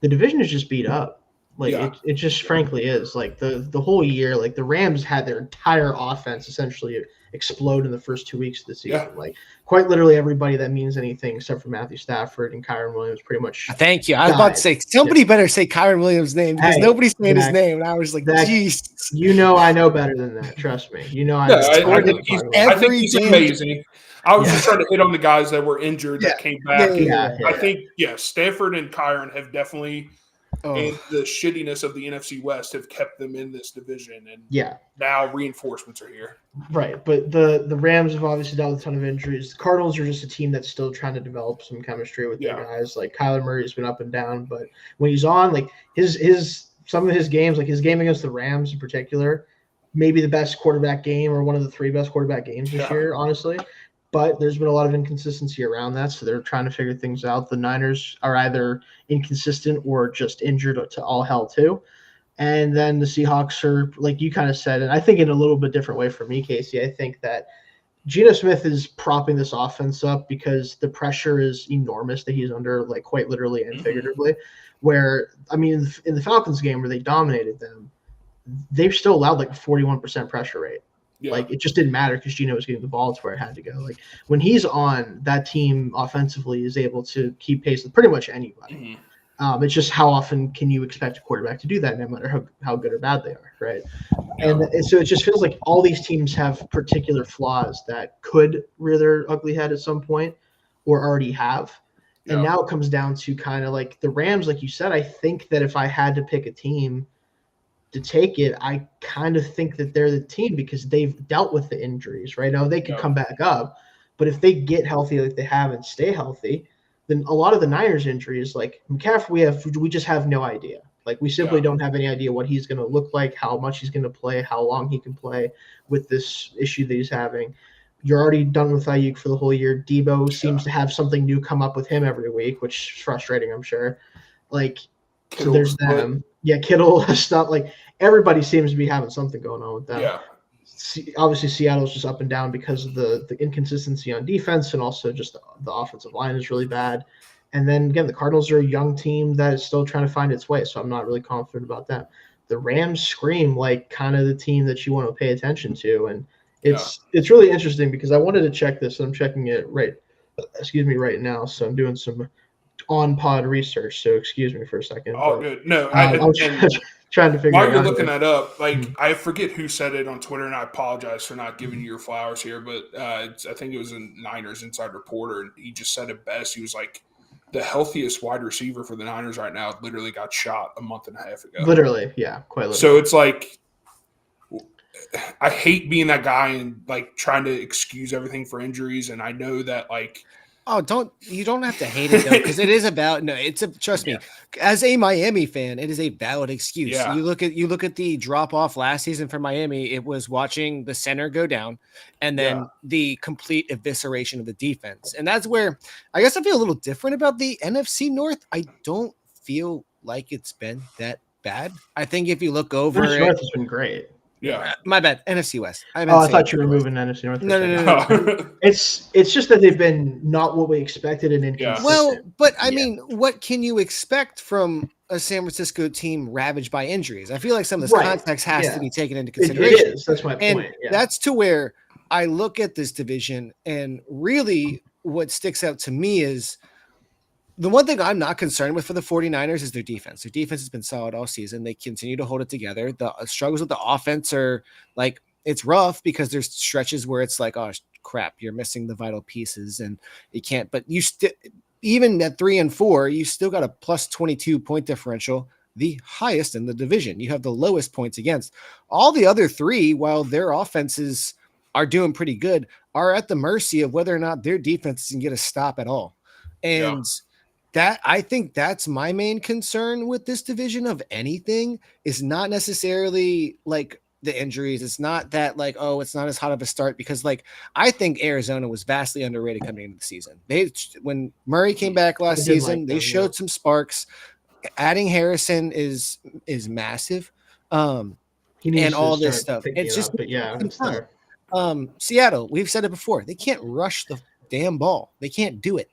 the division is just beat up. It just frankly is. The whole year, the Rams had their entire offense essentially explode in the first 2 weeks of the season. Yeah. Quite literally everybody that means anything except for Matthew Stafford and Kyron Williams pretty much. Thank you. I was about to say somebody better say Kyron Williams' name because nobody's saying his name, and I was "Jeez." I know better than that. Trust me. I think he's amazing. I was just trying to hit on the guys that were injured that came back. I think Stafford and Kyron have definitely. And the shittiness of the NFC West have kept them in this division, and now reinforcements are here. Right, but the Rams have obviously dealt with a ton of injuries. The Cardinals are just a team that's still trying to develop some chemistry with their guys. Kyler Murray's been up and down, but when he's on, some of his games, his game against the Rams in particular, maybe the best quarterback game or one of the 3 best quarterback games this year, honestly. But there's been a lot of inconsistency around that, so they're trying to figure things out. The Niners are either inconsistent or just injured to all hell too. And then the Seahawks are, like you kind of said, and I think in a little bit different way for me, Casey, I think that Geno Smith is propping this offense up because the pressure is enormous that he's under, quite literally and figuratively. Where, I mean, in the Falcons game where they dominated them, they've still allowed a 41% pressure rate. Yeah. It just didn't matter because Geno was getting the ball to where it had to go. When he's on, that team offensively is able to keep pace with pretty much anybody. Mm-hmm. It's just how often can you expect a quarterback to do that, no matter how good or bad they are, right? Yeah. And so it just feels like all these teams have particular flaws that could rear their ugly head at some point. or already have. And now it comes down to kind of like the Rams, like you said. I think that if I had to pick a team to take it, I kind of think that they're the team because they've dealt with the injuries, right? Now they could come back up, but if they get healthy like they have and stay healthy, then a lot of the Niners injuries, like McCaffrey, we just have no idea. Like we simply don't have any idea what he's going to look like, how much he's going to play, how long he can play with this issue that he's having. You're already done with Ayuk for the whole year. Debo seems to have something new come up with him every week, which is frustrating, I'm sure. Like, so there's them. Yeah, Kittle stuff. Like, everybody seems to be having something going on with them. Yeah. Obviously, Seattle's just up and down because of the inconsistency on defense, and also just the offensive line is really bad. And then, again, the Cardinals are a young team that is still trying to find its way, so I'm not really confident about them. The Rams scream like kind of the team that you want to pay attention to, and it's really interesting because I wanted to check this, and I'm checking it right now. So I'm doing some on-pod research. So excuse me for a second. Oh, good. No, I was trying to figure while it out. you're looking that up, like I forget who said it on Twitter, and I apologize for not giving you your flowers here, but I think it was a Niners inside reporter, and he just said it best. He was like, the healthiest wide receiver for the Niners right now literally got shot a month and a half ago. Literally, yeah, quite literally. So it's like, I hate being that guy and like trying to excuse everything for injuries. And I know that like, you don't have to hate it though, because it is about trust me, as a Miami fan, it is a valid excuse. Yeah. You look at the drop off last season for Miami. It was watching the center go down, and then the complete evisceration of the defense. And that's where I guess I feel a little different about the NFC North. I don't feel like it's been that bad. I think if you look over, NFC North has been great. Yeah, my bad. NFC West. I thought you were moving NFC North. No. It's just that they've been not what we expected and inconsistent. Well, but I mean, what can you expect from a San Francisco team ravaged by injuries? I feel like some of this context has to be taken into consideration. It is. That's my point. And that's to where I look at this division, and really what sticks out to me is the one thing I'm not concerned with for the 49ers is their defense. Their defense has been solid all season. They continue to hold it together. The struggles with the offense are like, it's rough because there's stretches where it's like, oh crap, you're missing the vital pieces and you can't, but you still, even at 3-4, you still got a plus 22 point differential, the highest in the division. You have the lowest points against. All the other three, while their offenses are doing pretty good, are at the mercy of whether or not their defense can get a stop at all. And that, I think that's my main concern with this division of anything, is not necessarily like the injuries. It's not that like, oh, it's not as hot of a start, because like, I think Arizona was vastly underrated coming into the season. When Murray came back last season, they showed some sparks. Adding Harrison is massive. And all this stuff. It's just, it's there. Seattle, we've said it before. They can't rush the damn ball. They can't do it.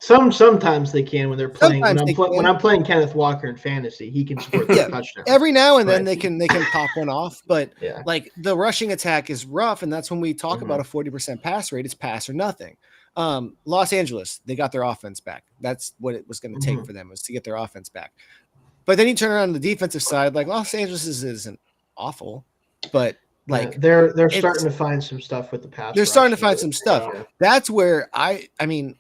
Sometimes they can when they're playing. When I'm playing Kenneth Walker in fantasy, he can score the touchdown. Every now and then they can pop one off, but like the rushing attack is rough, and that's when we talk about a 40% pass rate. It's pass or nothing. Los Angeles, they got their offense back. That's what it was going to take for them, was to get their offense back. But then you turn around the defensive side, like Los Angeles isn't awful, but like they're starting to find some stuff with the pass. They're starting to find some stuff. That's where I mean,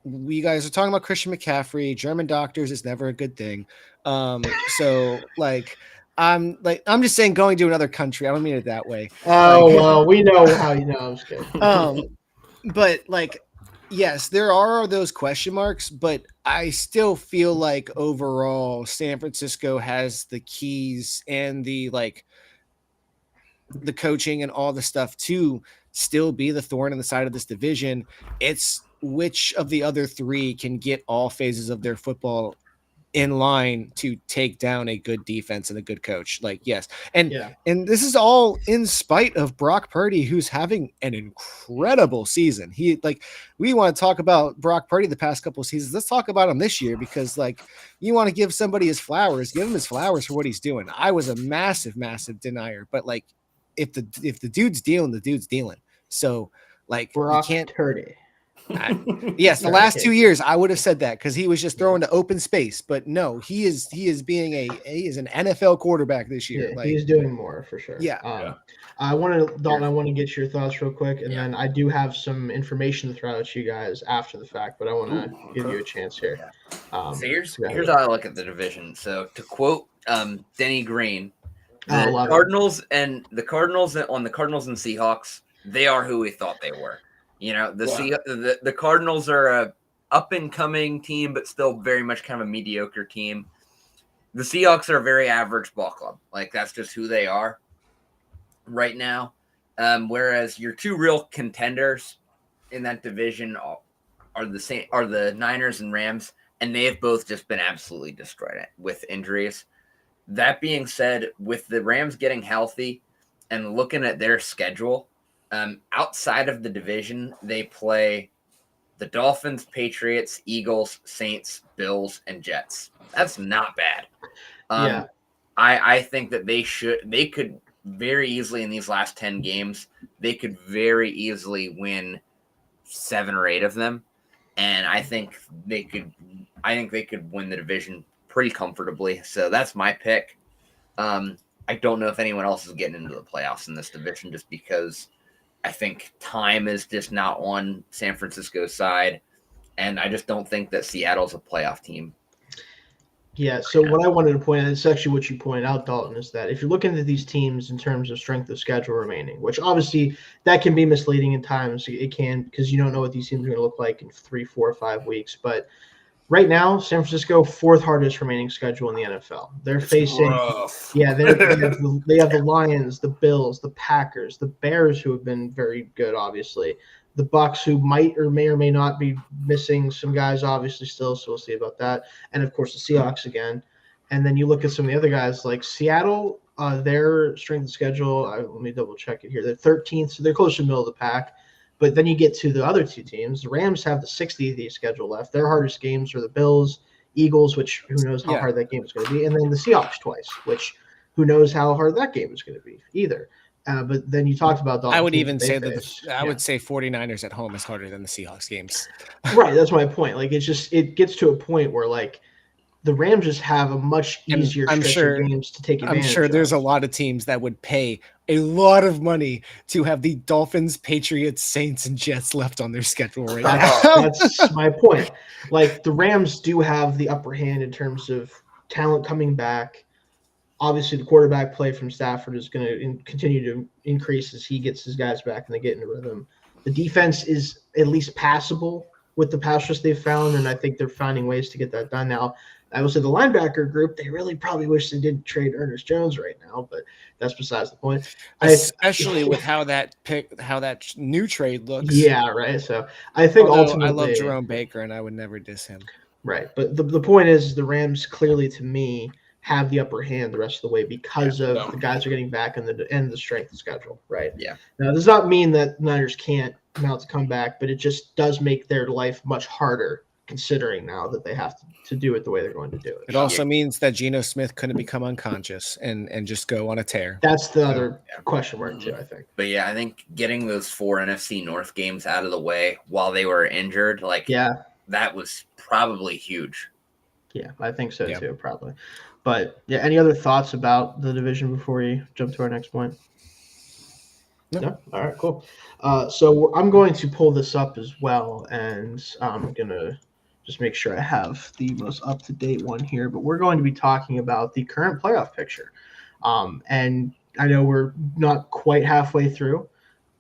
we guys are talking about Christian McCaffrey. German doctors is never a good thing. So like I'm just saying, going to another country. I don't mean it that way. Oh, well, we know how you know. I'm just kidding. But like, yes, there are those question marks, but I still feel like overall San Francisco has the keys and the coaching and all the stuff to still be the thorn in the side of this division. It's which of the other three can get all phases of their football in line to take down a good defense and a good coach. Like, yes. And this is all in spite of Brock Purdy, who's having an incredible season. We want to talk about Brock Purdy the past couple of seasons. Let's talk about him this year, because like, you want to give somebody his flowers, give him his flowers for what he's doing. I was a massive, massive denier, but like, if the dude's dealing, the dude's dealing. So like, Brock Purdy. Yes, the last 2 years I would have said that because he was just throwing to open space. But no, he is an NFL quarterback this year. Yeah, he's doing more for sure. Yeah. I want to get your thoughts real quick, and then I do have some information to throw at you guys after the fact, but I want to give you a chance here. So here's how I look at the division. So to quote Denny Green, the Cardinals and Seahawks, they are who we thought they were. You know, the Cardinals are a up and coming team, but still very much kind of a mediocre team. The Seahawks are a very average ball club. Like that's just who they are right now. Whereas your two real contenders in that division are the Niners and Rams, and they have both just been absolutely destroyed with injuries. That being said, with the Rams getting healthy and looking at their schedule, outside of the division, they play the Dolphins, Patriots, Eagles, Saints, Bills, and Jets. That's not bad. I think that they could very easily in these last 10 games, they could very easily win 7 or 8 of them. And I think they could win the division pretty comfortably. So that's my pick. I don't know if anyone else is getting into the playoffs in this division just because I think time is just not on San Francisco's side. And I just don't think that Seattle's a playoff team. Yeah, so what I wanted to point out, it's actually what you pointed out, Dalton, is that if you're looking at these teams in terms of strength of schedule remaining, which obviously that can be misleading at times. It can, because you don't know what these teams are going to look like in 3, 4, 5 weeks. But right now, San Francisco, 4th hardest remaining schedule in the NFL. They're facing they have the Lions, the Bills, the Packers, the Bears, who have been very good, obviously. The Bucks, who may or may not be missing some guys, obviously still, so we'll see about that. And of course, the Seahawks again. And then you look at some of the other guys like Seattle. Their strength of schedule. Let me double check it here. They're 13th, so they're close to the middle of the pack. But then you get to the other two teams. The Rams have the 60th schedule left. Their hardest games are the Bills, Eagles, which who knows how hard that game is going to be, and then the Seahawks twice, which who knows how hard that game is going to be either. But then you talked about I would even say I would say 49ers at home is harder than the Seahawks games. Right, that's my point. Like it gets to a point where like the Rams just have a much easier stretch of games to take advantage. I'm sure there's a lot of teams that would pay a lot of money to have the Dolphins, Patriots, Saints, and Jets left on their schedule right now. That's my point. Like the Rams do have the upper hand in terms of talent coming back. Obviously, the quarterback play from Stafford is going to continue to increase as he gets his guys back and they get into rhythm. The defense is at least passable with the pass rush they've found, and I think they're finding ways to get that done now. I will say the linebacker group, they really probably wish they didn't trade Ernest Jones right now, but that's besides the point. Especially with how that new trade looks. Yeah, right. So I think ultimately, I love Jerome Baker, and I would never diss him. Right, but the point is the Rams clearly, to me, have the upper hand the rest of the way because of the guys are getting back and the strength of schedule, right? Yeah. Now, does not mean that Niners can't mount to come back, but it just does make their life much harder considering now that they have to do it the way they're going to do it. It also means that Geno Smith couldn't become unconscious and just go on a tear. That's the other question mark too, I think. But yeah, I think getting those 4 NFC North games out of the way while they were injured, that was probably huge. Yeah, I think so too, probably. But yeah, any other thoughts about the division before we jump to our next point? No? All right, cool. So I'm going to pull this up as well, and I'm going to just make sure I have the most up-to-date one here. But we're going to be talking about the current playoff picture. And I know we're not quite halfway through,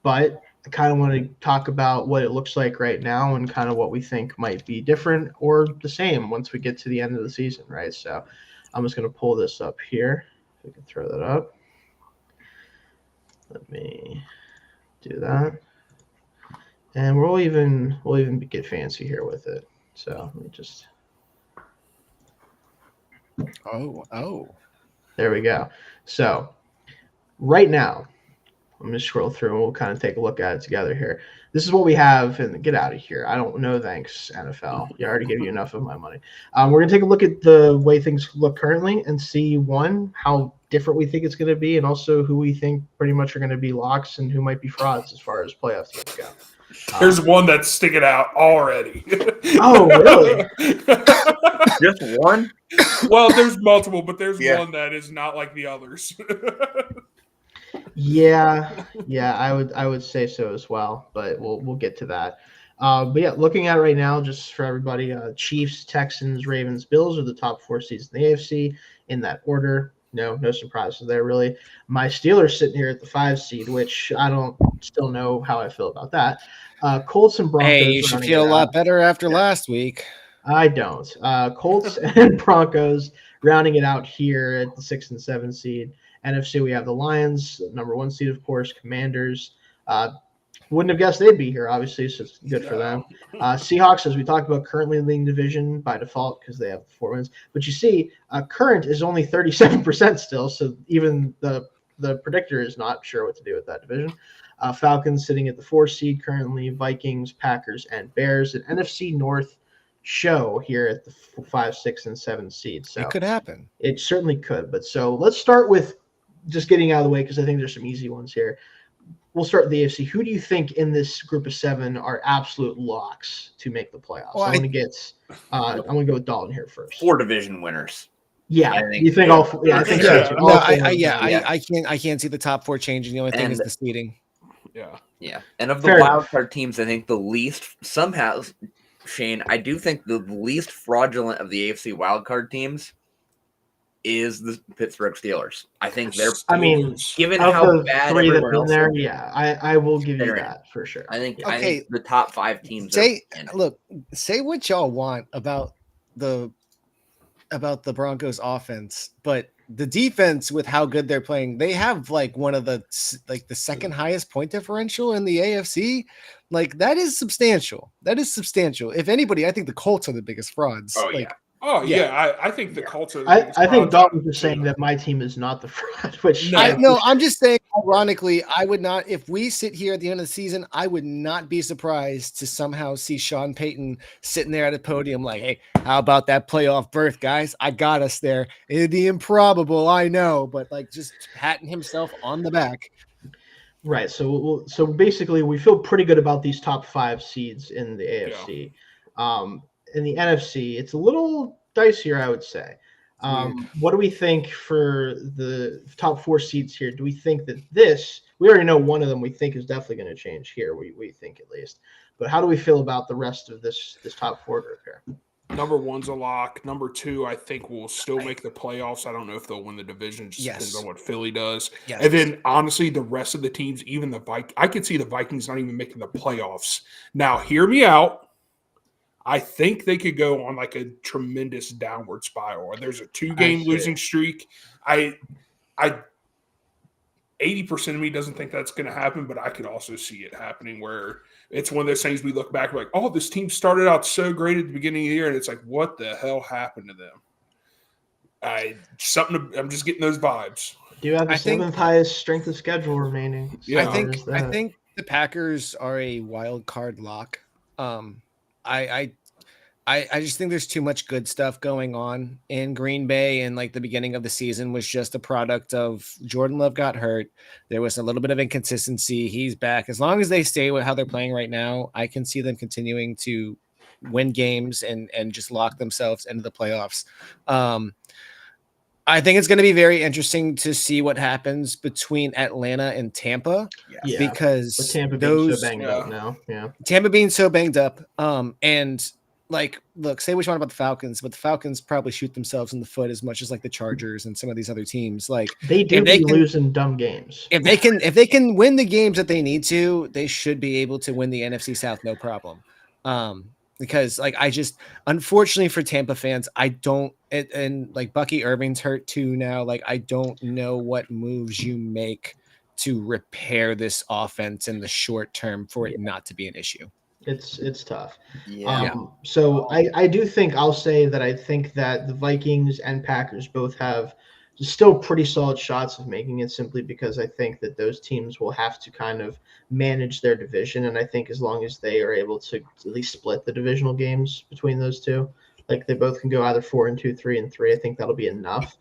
but I kind of want to talk about what it looks like right now and kind of what we think might be different or the same once we get to the end of the season, right? So I'm just going to pull this up here. We can throw that up. Let me do that. And we'll even get fancy here with it. So let me just. Oh. There we go. So right now, I'm going to scroll through and we'll kind of take a look at it together here. This is what we have, and get out of here. I don't know, thanks, NFL. I already gave you enough of my money. We're going to take a look at the way things look currently and see, one, how different we think it's going to be, and also who we think pretty much are going to be locks and who might be frauds as far as playoff teams go. There's one that's sticking out already. Oh, really? Just one? Well, there's multiple, but there's one that is not like the others. Yeah, I would say so as well, but we'll get to that. But yeah, looking at it right now, just for everybody, Chiefs, Texans, Ravens, Bills are the top 4 seeds in the AFC in that order. No surprises there really. My Steelers sitting here at the 5 seed, which I don't still know how I feel about that. Colts and Broncos. Hey, you should feel a lot better after last week. I don't. Colts and Broncos rounding it out here at the 6 and 7 seed. NFC, we have the Lions, number 1 seed, of course, Commanders. Wouldn't have guessed they'd be here, obviously, so it's good for them. Seahawks, as we talked about, currently leading division by default because they have 4 wins. But you see, current is only 37% still, so even the predictor is not sure what to do with that division. Falcons sitting at the 4 seed currently, Vikings, Packers, and Bears. An NFC North show here at the 5, 6, and 7 seeds. So it could happen. It certainly could. But so let's start with just getting out of the way because I think there's some easy ones here. We'll start with the AFC. Who do you think in this group of 7 are absolute locks to make the playoffs? Well, I'm gonna go with Dalton here first. 4 division winners. Yeah, think, you think all? Yeah, I think so too. No, I can't see the top 4 changing. The only thing is the seeding. Yeah. And of the wild card teams, I think the least somehow, Shane, I do think the least fraudulent of the AFC wildcard teams is the Pittsburgh Steelers. I think they're. I mean, given how bad 3 that everyone else there, is, I will give you that for sure. I think the top 5 teams. Say what y'all want about the Broncos offense, but the defense with how good they're playing, they have like one of the second highest point differential in the AFC. Like that is substantial. If anybody, I think the Colts are the biggest frauds. I think the Colts are. I think Dalton was saying that my team is not the fraud. Which I'm just saying. Ironically, I would not. If we sit here at the end of the season, I would not be surprised to somehow see Sean Payton sitting there at a podium, like, "Hey, how about that playoff berth, guys? I got us there. The improbable, I know, but like just patting himself on the back." Right. So basically, we feel pretty good about these top 5 seeds in the AFC. In the NFC, it's a little dicier, I would say. What do we think for the top 4 seeds here? Do we think that we already know one of them we think is definitely going to change here, we think at least. But how do we feel about the rest of this top 4 group here? Number 1's a lock. Number 2, I think will still make the playoffs. I don't know if they'll win the division. Just depends on what Philly does. Yes. And then, honestly, the rest of the teams, even the Vikings, I could see the Vikings not even making the playoffs. Now, hear me out. I think they could go on like a tremendous downward spiral. There's a 2-game losing streak. 80% of me doesn't think that's going to happen, but I could also see it happening where it's one of those things we look back like, oh, this team started out so great at the beginning of the year, and it's like, what the hell happened to them? I'm just getting those vibes. Do you have the 7th highest strength of schedule remaining? Yeah, I think the Packers are a wild card lock. I just think there's too much good stuff going on in Green Bay, and like the beginning of the season was just a product of Jordan Love got hurt. There was a little bit of inconsistency. He's back. As long as they stay with how they're playing right now, I can see them continuing to win games and just lock themselves into the playoffs. I think it's going to be very interesting to see what happens between Atlanta and Tampa, because Tampa being so banged up now. Yeah, Tampa being so banged up, and like, look, say what you want about the Falcons, but the Falcons probably shoot themselves in the foot as much as like the Chargers and some of these other teams. Like they lose in dumb games. If they can win the games that they need to, they should be able to win the NFC South no problem. Because like unfortunately for Tampa fans, and like Bucky Irving's hurt too now. Like I don't know what moves you make to repair this offense in the short term for it not to be an issue. It's tough. So I do think I'll say that I think that the Vikings and Packers both have still pretty solid shots of making it, simply because I think that those teams will have to kind of manage their division. And I think as long as they are able to at least split the divisional games between those two, like they both can go either 4-2, 3-3, I think that'll be enough.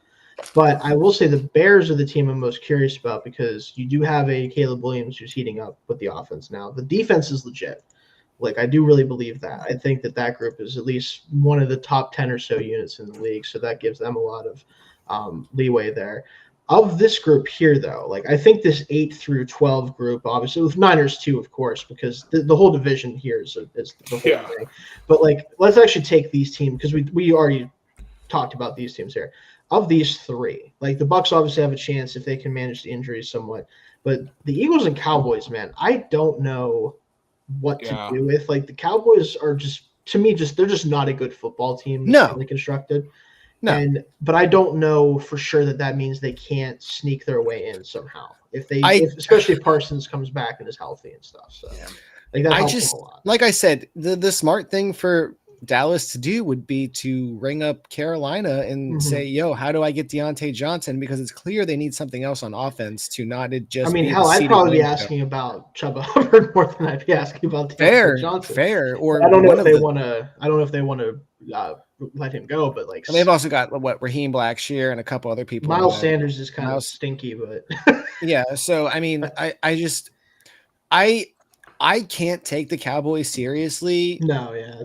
But I will say the Bears are the team I'm most curious about because you do have a Caleb Williams who's heating up with the offense now. The defense is legit. Like, I do really believe that. I think that group is at least one of the top 10 or so units in the league, so that gives them a lot of leeway there. Of this group here, though, like, I think this 8 through 12 group, obviously, with Niners too, of course, because the whole division here is the whole thing. But, like, let's actually take these teams, because we already talked about these teams here. Of these three, like, the Bucs obviously have a chance if they can manage the injuries somewhat. But the Eagles and Cowboys, man, I don't know what to do with. Like, the Cowboys are just, to me, they're just not a good football team. Really constructed. No. But I don't know for sure that means they can't sneak their way in somehow. Especially if Parsons comes back and is healthy and stuff. So like, that helps them a lot. Like I said, the smart thing for Dallas to do would be to ring up Carolina and say, yo, how do I get Deontay Johnson? Because it's clear they need something else on offense to not just. I mean, hell, I'd probably be asking about Chuba Hubbard more than I'd be asking about Deontay Johnson. Fair. Or I don't know if they want to let him go, but like, and they've also got Raheem Blackshear and a couple other people. Miles Sanders is kind of stinky, but yeah. So I mean, I can't take the Cowboys seriously. No, yeah.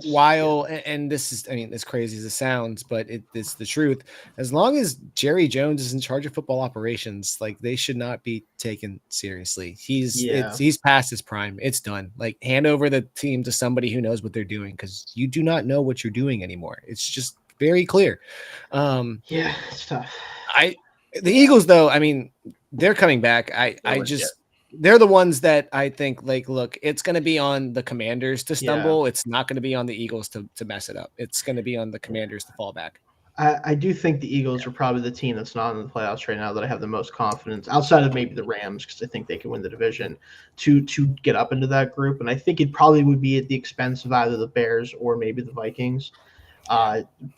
And this is, I mean, as crazy as it sounds, but it's the truth. As long as Jerry Jones is in charge of football operations, like, they should not be taken seriously. He's past his prime. It's done. Like, hand over the team to somebody who knows what they're doing, because you do not know what you're doing anymore. It's just very clear. It's tough. The Eagles, though, I mean, they're coming back. They're the ones that I think, like, look, it's going to be on the Commanders to stumble. Yeah. It's not going to be on the Eagles to mess it up. It's going to be on the Commanders to fall back. I do think the Eagles are probably the team that's not in the playoffs right now that I have the most confidence, outside of maybe the Rams, because I think they can win the division, to get up into that group. And I think it probably would be at the expense of either the Bears or maybe the Vikings.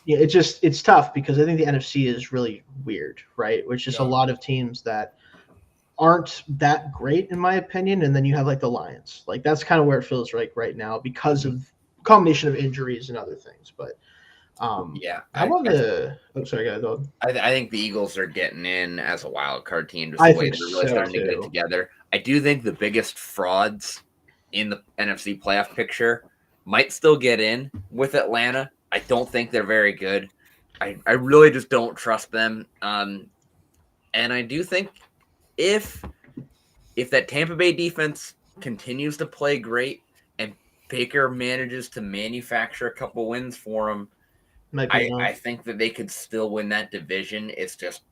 It's tough because I think the NFC is really weird, right? Which is a lot of teams that aren't that great, in my opinion, and then you have, like, the Lions. Like, that's kind of where it feels like right now because of a combination of injuries and other things. But yeah, I think the Eagles are getting in as a wild card team, just the way they're really starting to get it together. I do think the biggest frauds in the NFC playoff picture might still get in with Atlanta. I don't think they're very good. I really just don't trust them. And I do think if that Tampa Bay defense continues to play great and Baker manages to manufacture a couple wins for them, I think that they could still win that division. It's just,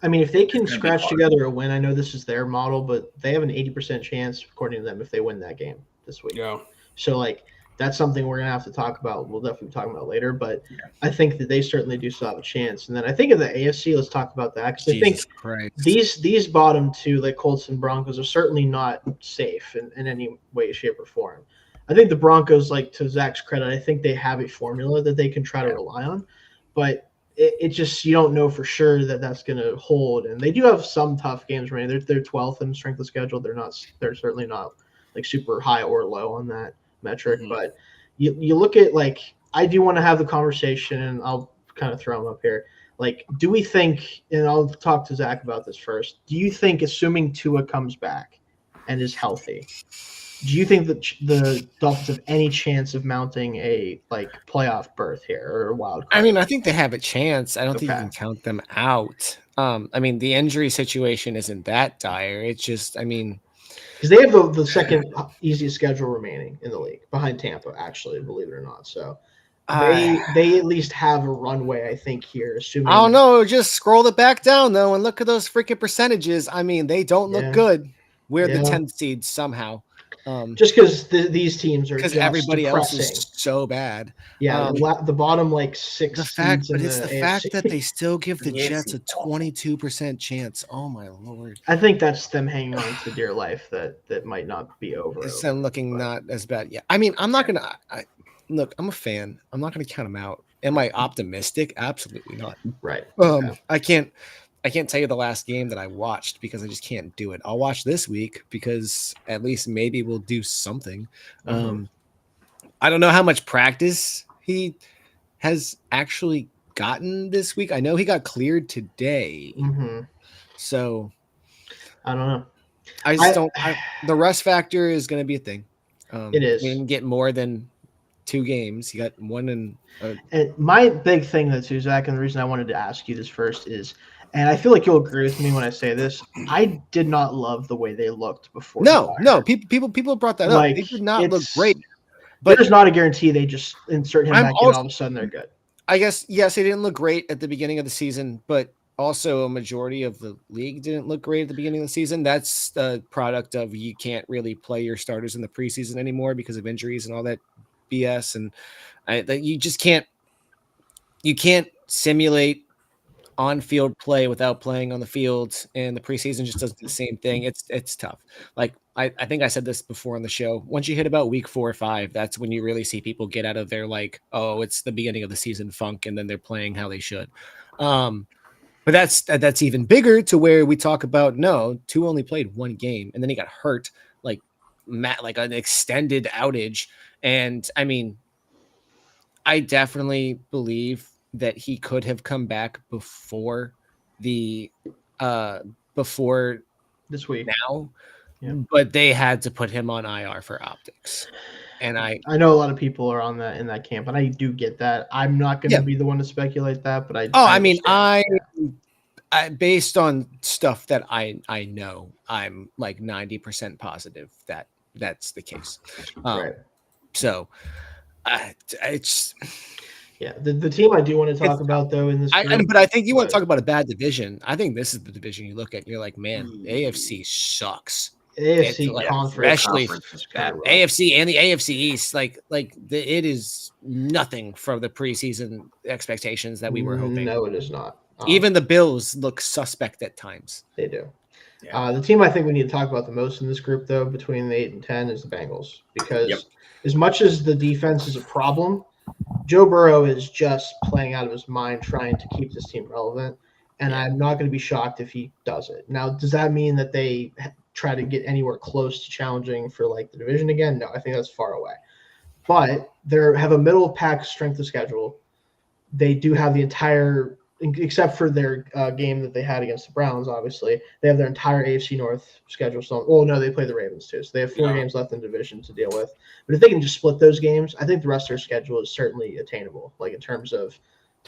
I mean, if they can scratch together a win, I know this is their model, but they have an 80% chance, according to them, if they win that game this week. Yeah. So, like, that's something we're going to have to talk about. We'll definitely be talking about later, but I think that they certainly do still have a chance. And then I think of the AFC, let's talk about that, because I think these bottom two, like Colts and Broncos, are certainly not safe in any way, shape, or form. I think the Broncos, like, to Zach's credit, I think they have a formula that they can try to rely on, but it just, you don't know for sure that that's going to hold. And they do have some tough games remaining. They're 12th in strength of schedule. They're certainly not, like, super high or low on that metric, but you look at, like, I do want to have the conversation, and I'll kind of throw them up here. Like, do we think, and I'll talk to Zach about this first, do you think, assuming Tua comes back and is healthy, do you think that the Dolphins have any chance of mounting a, like, playoff berth here or a wild card? I mean, I think they have a chance. I don't think you can count them out. I mean, the injury situation isn't that dire. It's just, I mean, because they have the second easiest schedule remaining in the league, behind Tampa, actually, believe it or not. So they at least have a runway, I think, here. Assuming, I don't know. Just scroll it back down, though, and look at those freaking percentages. I mean, they don't look good. We're the 10th seed somehow. Just because these teams are, because everybody else is so bad. Yeah, the bottom, like, 6 seeds. But it's the fact that they still give the Jets a 22% chance. Oh my Lord! I think that's them hanging on to dear life that might not be over. It's them looking not as bad. Yeah, I mean, I'm not gonna. Look, I'm a fan. I'm not gonna count them out. Am I optimistic? Absolutely not. Right. I can't tell you the last game that I watched because I just can't do it. I'll watch this week because at least maybe we'll do something. I don't know how much practice he has actually gotten this week. I know he got cleared today. Mm-hmm. So I don't know. I just don't. The rust factor is going to be a thing. It is. He didn't get more than 2 games. He got 1 in. And my big thing though, too, Zach, and the reason I wanted to ask you this first is, and I feel like you'll agree with me when I say this, I did not love the way they looked before. No. People brought that up. They did not look great. But there's not a guarantee they just insert him back in, all of a sudden they're good. I guess, yes, they didn't look great at the beginning of the season, but also a majority of the league didn't look great at the beginning of the season. That's the product of you can't really play your starters in the preseason anymore because of injuries and all that BS. And you just can't simulate on-field play without playing on the field, and the preseason just does the same thing. It's tough. Like I think I said this before on the show. Once you hit about week 4 or 5, that's when you really see people get out of their like, oh, it's the beginning of the season funk, and then they're playing how they should. But that's even bigger to where we talk about Tua only played 1 game, and then he got hurt like an extended outage. And I mean, I definitely believe that he could have come back before before this week now, but they had to put him on IR for optics. And I know a lot of people are on that in that camp, and I do get that. I'm not going to be the one to speculate that, but I based on stuff that I know, I'm like 90% positive that that's the case. Right. So it's. Yeah, the team I do want to talk about though in this group, but I think you want to talk about a bad division. I think this is the division you look at and you're like, man, AFC sucks. AFC conference, especially AFC and the AFC East, it is nothing from the preseason expectations that we were hoping. No, it is not. Even the Bills look suspect at times. They do. Yeah. The team I think we need to talk about the most in this group, though, between the 8 and 10, is the Bengals, because as much as the defense is a problem, Joe Burrow is just playing out of his mind trying to keep this team relevant, and I'm not going to be shocked if he does it. Now, does that mean that they try to get anywhere close to challenging for like the division again? No, I think that's far away. But they have a middle pack strength of schedule. They do have the entire, except for their game that they had against the Browns, obviously, they have their entire AFC North schedule. So, no, they play the Ravens too. So they have 4 games left in the division to deal with. But if they can just split those games, I think the rest of their schedule is certainly attainable, like in terms of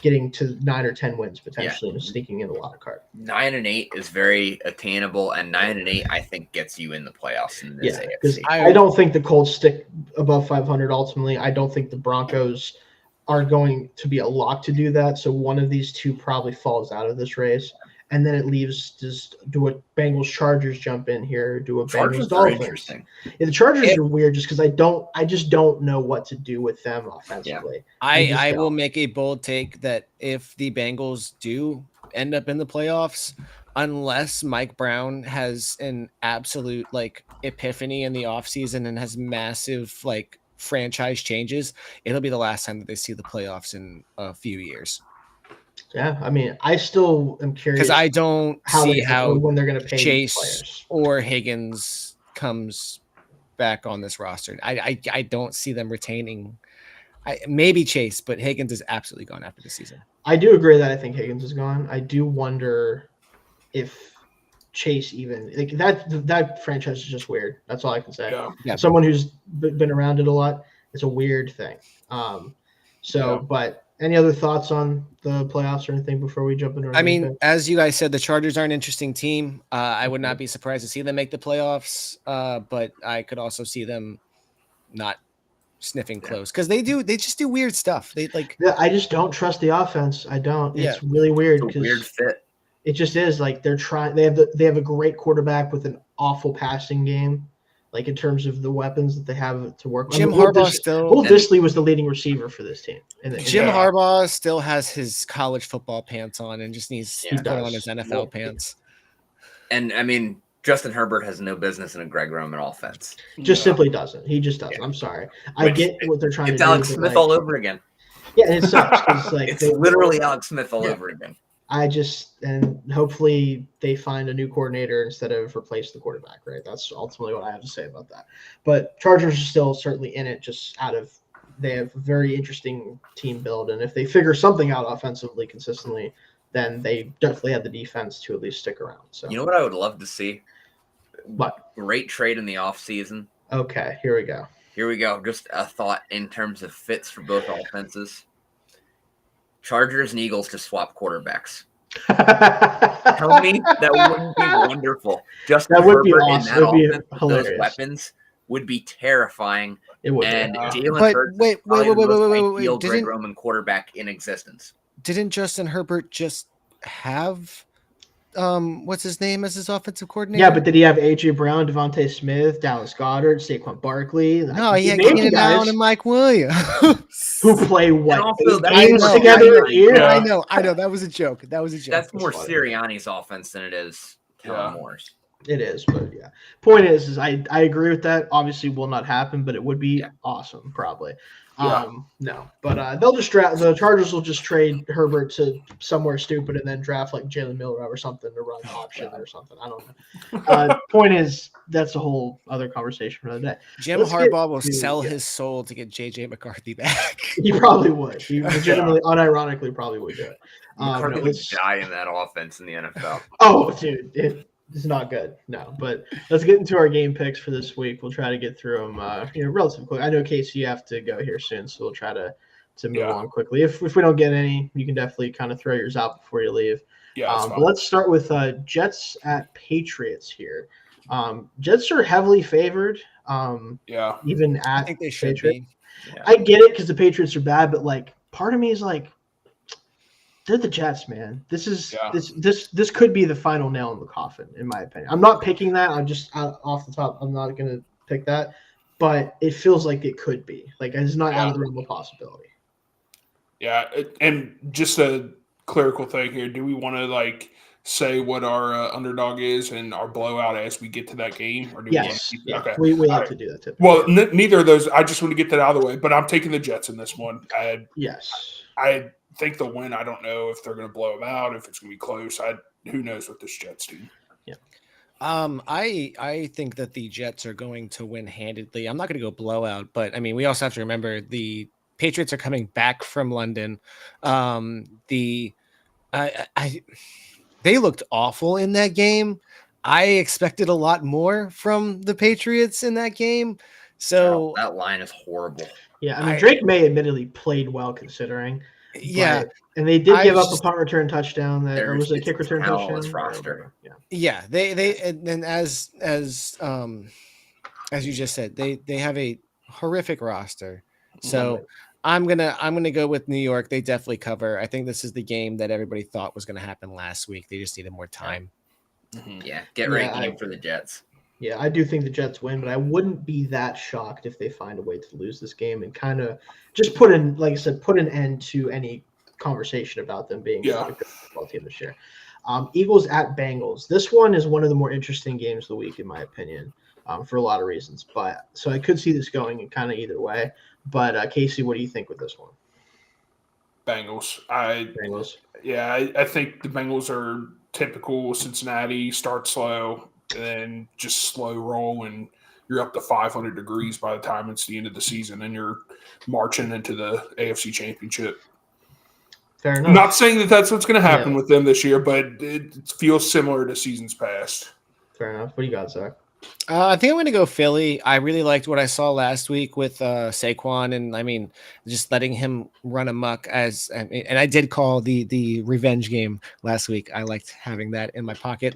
getting to 9 or 10 wins potentially and sneaking in a lot of card. 9 and 8 is very attainable, and 9 and 8 I think gets you in the playoffs in this AFC. I don't think the Colts stick above 500 ultimately. I don't think the Broncos are going to be a lock to do that. So one of these two probably falls out of this race. And then it leaves, do a Bengals Chargers jump in here? Do a Bengals Dolphins? Yeah, the Chargers are weird just because I just don't know what to do with them offensively. Yeah. I will make a bold take that if the Bengals do end up in the playoffs, unless Mike Brown has an absolute epiphany in the offseason and has massive franchise changes, it'll be the last time that they see the playoffs in a few years. Yeah, I mean, I still am curious because I don't see how when they're going to pay Chase or Higgins comes back on this roster. I don't see them retaining. Maybe Chase, but Higgins is absolutely gone after the season. I do agree that I think Higgins is gone. I do wonder if Chase even that franchise is just weird. That's all I can say. Yeah. Someone who's been around it a lot, it's a weird thing. But any other thoughts on the playoffs or anything before we jump into? I mean, as you guys said, the Chargers are an interesting team. I would not be surprised to see them make the playoffs, but I could also see them not sniffing close because they just do weird stuff. I just don't trust the offense. I don't. It's really weird. It's a weird fit. It just is they're trying. They have a great quarterback with an awful passing game. In terms of the weapons that they have to work with. Jim Harbaugh Will Dissly was the leading receiver for this team. Jim Harbaugh still has his college football pants on and just needs to put on his NFL pants. And, I mean, Justin Herbert has no business in a Greg Roman offense. Simply doesn't. He just doesn't. I'm sorry. I get what they're trying to do. It's Alex Smith all over again. Yeah, and it sucks. It's literally Alex Smith all over again. And hopefully they find a new coordinator instead of replace the quarterback, right? That's ultimately what I have to say about that. But Chargers are still certainly in it, just out of they have a very interesting team build, and if they figure something out offensively consistently, then they definitely have the defense to at least stick around. So you know what I would love to see? What? Great trade in the offseason. Okay, here we go. Here we go. Just a thought in terms of fits for both offenses. Chargers and Eagles to swap quarterbacks. Tell me that wouldn't be wonderful. Just that would be Herbert awesome. In that It would be offense with hilarious. those weapons would be terrifying. It would. And be. Jalen Hurts wait, ideal Greg Roman quarterback in existence. Didn't Justin Herbert just have what's his name as his offensive coordinator? Yeah, but did he have AJ Brown, Devontae Smith, Dallas Goddard, Saquon Barkley? No, he had Keenan Allen and Mike Williams. Who play what? Also, games together a year? I know. That was a joke. That's more Sirianni's offense than it is Kellen Moore's. It is, but yeah. Point is I agree with that. Obviously, will not happen, but it would be awesome, probably. No, but they'll just draft. The Chargers will just trade Herbert to somewhere stupid and then draft like Jalen Milroe or something to run option or something. I don't know. Point is that's a whole other conversation for another day. Jim Harbaugh will sell his soul to get JJ McCarthy back. He probably would. He legitimately, unironically, probably would do it. McCarthy would die in that offense in the NFL. Oh, dude, it's not good. No, but let's get into our game picks for this week. We'll try to get through them, relatively quick. I know Casey, you have to go here soon, so we'll try to move on quickly. If we don't get any, you can definitely kind of throw yours out before you leave. Yeah. But let's start with Jets at Patriots here. Jets are heavily favored. Even at I think they should Patriots. be. Yeah. I get it because the Patriots are bad, but like part of me is like, they're the Jets, man. This could be the final nail in the coffin, in my opinion. I'm not picking that. I'm just off the top. I'm not going to pick that, but it feels like it could be. Like it's not out of the realm of possibility. Yeah, and just a clerical thing here. Do we want to say what our underdog is and our blowout as we get to that game, or do we want to keep okay? We like to do that typically. Well, neither of those. I just want to get that out of the way. But I'm taking the Jets in this one. I think they'll win. I don't know if they're going to blow them out, if it's going to be close. Who knows with this Jets team? Yeah. I think that the Jets are going to win handedly. I'm not going to go blowout, but I mean, we also have to remember the Patriots are coming back from London. They looked awful in that game. I expected a lot more from the Patriots in that game. So that line is horrible. Yeah, I mean, Drake May admittedly played well considering. Yeah, and they did give up a punt return touchdown. That was a kick return touchdown. Roster. Yeah. They and as you just said, they have a horrific roster. So I'm gonna go with New York. They definitely cover. I think this is the game that everybody thought was going to happen last week. They just needed more time. Yeah, get ready for the Jets. Yeah, I do think the Jets win, but I wouldn't be that shocked if they find a way to lose this game and kind of just put an end to any conversation about them being a good football team this year. Eagles at Bengals. This one is one of the more interesting games of the week, in my opinion, for a lot of reasons. But so I could see this going in kind of either way. But Casey, what do you think with this one? Bengals. Yeah, I think the Bengals are typical Cincinnati, start slow, and then just slow roll, and you're up to 500 degrees by the time it's the end of the season, and you're marching into the AFC Championship. Fair enough. I'm not saying that that's what's going to happen with them this year, but it feels similar to seasons past. Fair enough. What do you got, Zach? I think I'm going to go Philly. I really liked what I saw last week with Saquon, and I mean, just letting him run amok and I did call the revenge game last week. I liked having that in my pocket.